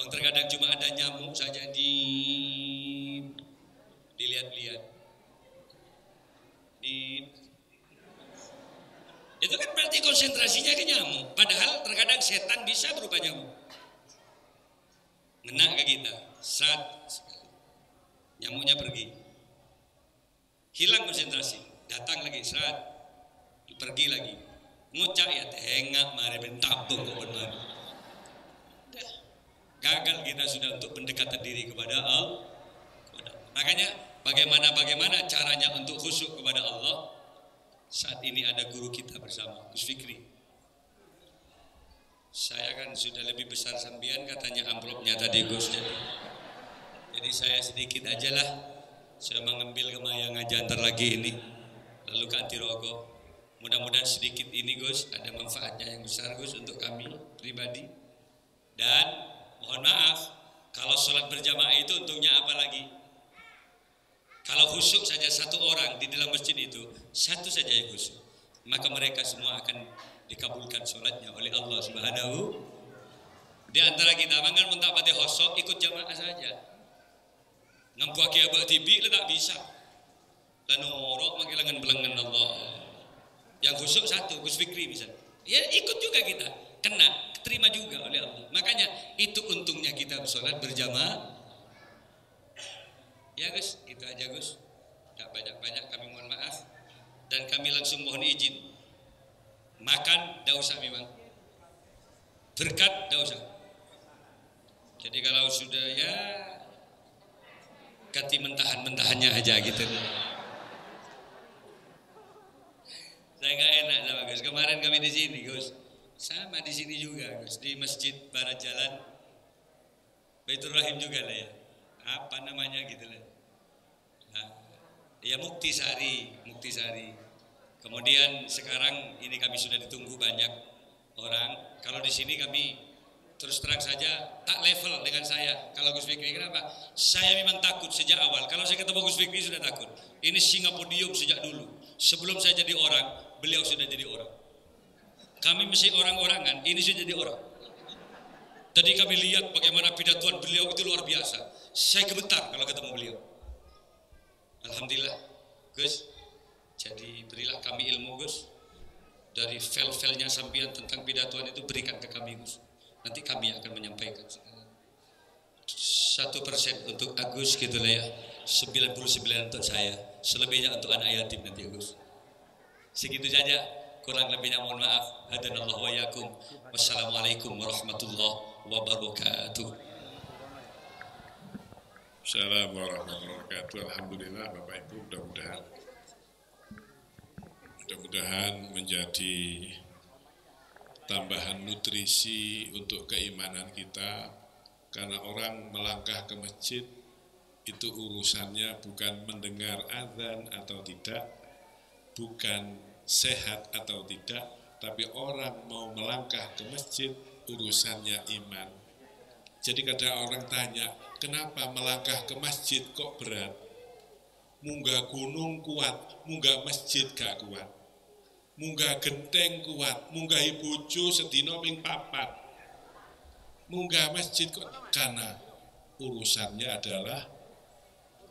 Terkadang cuma ada nyamuk saja dilihat-lihat. Itu kan berarti konsentrasinya ke nyamuk. Padahal terkadang setan bisa berupa nyamuk. Ngena ke kita, nyamuknya pergi, hilang konsentrasi, datang lagi, pergi lagi, ngucap ya tengah mari bentabung benar. Gagal kita sudah untuk pendekatan diri kepada Allah. Makanya bagaimana caranya untuk khusyuk kepada Allah? Saat ini ada guru kita bersama, Gus Fikri. Saya kan sudah lebih besar sambian katanya amplopnya tadi Gus. Jadi saya sedikit aja lah. Saya mengambil kemaya ngaji antar lagi ini. Lalu ke Antirogo. Mudah-mudahan sedikit ini Gus ada manfaatnya yang besar Gus untuk kami pribadi. Dan mohon maaf kalau sholat berjamaah itu untungnya apa lagi? khusyuk saja satu orang di dalam masjid itu, satu saja yang khusyuk, maka mereka semua akan dikabulkan sholatnya oleh Allah Subhanahu. Di antara kita mangan mun tak pati khosok ikut jamaah saja. Ngampu aki abah tibi le tak bisa. Lan norok manggilangan belengan Allah. Yang khusyuk satu, Gus Fikri misalnya. Ya ikut juga kita, kena, terima juga oleh Allah. Makanya itu untungnya kita sholat berjamaah. Ya Gus, itu aja Gus. Tak banyak-banyak kami mohon maaf. Dan kami langsung mohon izin. Makan, tidak usah memang. Berkat, tidak usah. Jadi kalau sudah ya ganti mentahan-mentahannya aja gitu. Saya nggak enak sama Gus. Kemarin kami di sini Gus. Sama di sini juga Gus. Di Masjid Barat Jalan Baitur Rahim juga lah ya. Apa namanya gitu lah. Nah, ya Muktisari. Kemudian sekarang ini kami sudah ditunggu banyak orang. Kalau di sini kami terus terang saja tak level dengan saya. Kalau Gus Fikri kenapa? Saya memang takut sejak awal. Kalau saya ketemu Gus Fikri sudah takut. Ini singa podium sejak dulu. Sebelum saya jadi orang, beliau sudah jadi orang. Kami masih orang-orangan, ini sudah jadi orang. Tadi kami lihat bagaimana pidatoan beliau itu luar biasa. Saya gemetar kalau ketemu beliau. Alhamdulillah, Gus. Jadi berilah kami ilmu Gus. Dari file-filenya sampean tentang pidatoan itu berikan ke kami Gus. Nanti kami akan menyampaikan 1% untuk Agus gitu lah ya, 99 untuk saya, selebihnya untuk anak yatim nanti Agus. Segitu saja, kurang lebihnya mohon maaf. Hadanallahu wa yakum. Wassalamualaikum warahmatullahi wabarakatuh. Assalamualaikum warahmatullahi wabarakatuh. Alhamdulillah Bapak Ibu, mudah-mudahan menjadi tambahan nutrisi untuk keimanan kita, karena orang melangkah ke masjid itu urusannya bukan mendengar azan atau tidak, bukan sehat atau tidak, tapi orang mau melangkah ke masjid urusannya iman. Jadi kadang orang tanya, kenapa melangkah ke masjid kok berat? Munggah gunung kuat, munggah masjid gak kuat. Munggah genteng kuat, munggah bojo sedina ping 4. Munggah masjid kok, karena urusannya adalah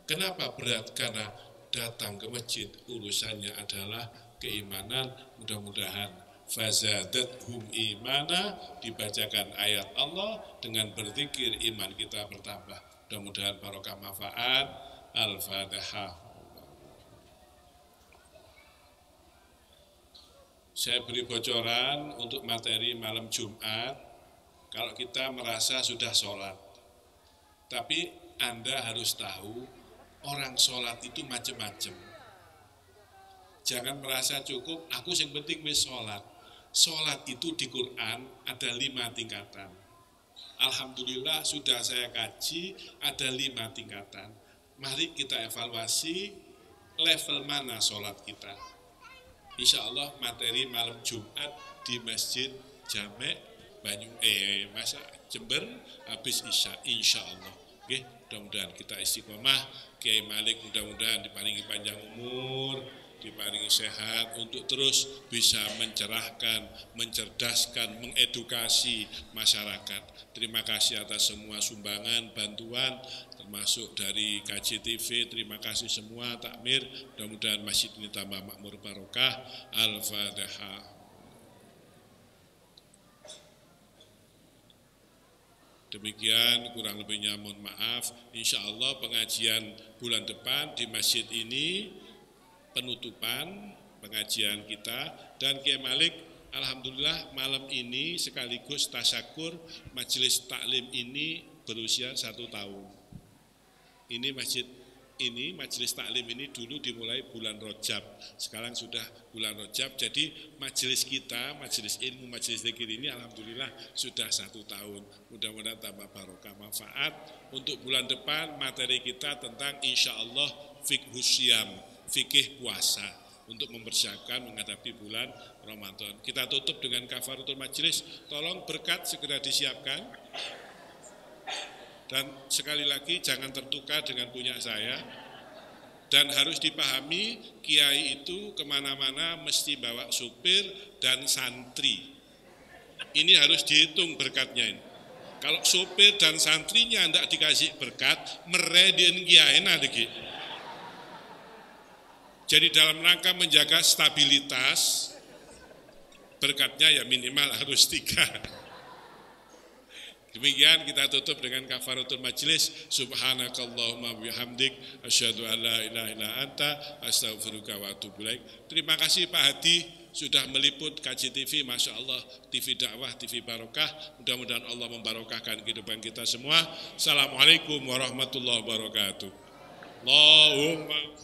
kenapa berat? Karena datang ke masjid urusannya adalah keimanan. Mudah-mudahan fazadathum imana, dibacakan ayat Allah dengan berzikir iman kita bertambah. Mudah-mudahan barokah manfaat. Al-Fatihah. Saya beri bocoran untuk materi malam Jumat. Kalau kita merasa sudah sholat, tapi Anda harus tahu orang sholat itu macam-macam. Jangan merasa cukup, aku yang penting wis sholat. Sholat itu di Quran ada 5 tingkatan. Alhamdulillah sudah saya kaji ada 5 tingkatan. Mari kita evaluasi level mana sholat kita. Insya Allah materi malam Jumat di Masjid Jamek Masa Jember habis Isya, insya Allah. Oke, mudah-mudahan kita istiqomah. Kiai Malik mudah-mudahan diparingi panjang umur, diparingi sehat untuk terus bisa mencerahkan, mencerdaskan, mengedukasi masyarakat. Terima kasih atas semua sumbangan, bantuan, termasuk dari KJTV. Terima kasih semua takmir. Mudah-mudahan masjid ini tambah makmur barokah. Al-Fatihah. Demikian kurang lebihnya mohon maaf. Insya Allah pengajian bulan depan di masjid ini penutupan pengajian kita, dan Kiai Malik alhamdulillah malam ini sekaligus tasyakur majelis taklim ini berusia 1 tahun. Ini masjid ini, majelis taklim ini dulu dimulai bulan Rajab, sekarang sudah bulan Rajab. Jadi majelis kita, majelis ilmu, majelis zikir ini alhamdulillah sudah 1 tahun. Mudah-mudahan tambah barokah manfaat. Untuk bulan depan materi kita tentang insya Allah fiqhus syiyam, fikih puasa, untuk mempersiapkan menghadapi bulan Ramadan. Kita tutup dengan kafaratul majelis. Tolong berkat segera disiapkan. Dan sekali lagi jangan tertukar dengan punya saya. Dan harus dipahami, kiai itu kemana-mana mesti bawa supir dan santri. Ini harus dihitung berkatnya ini. Kalau supir dan santrinya tidak dikasih berkat, meredin kiai nanti. Jadi dalam rangka menjaga stabilitas, berkatnya ya minimal harus 3. Demikian kita tutup dengan kafaratul majlis. Subhanakallahumma bihamdik asyhadu an la ilaha illa anta astaghfiruka wa atubu ilaik. Terima kasih Pak Hadi sudah meliput KJTV, Masya Allah, TV dakwah, TV barokah. Mudah-mudahan Allah membarokahkan kehidupan kita semua. Assalamualaikum warahmatullahi wabarakatuh. Allahumma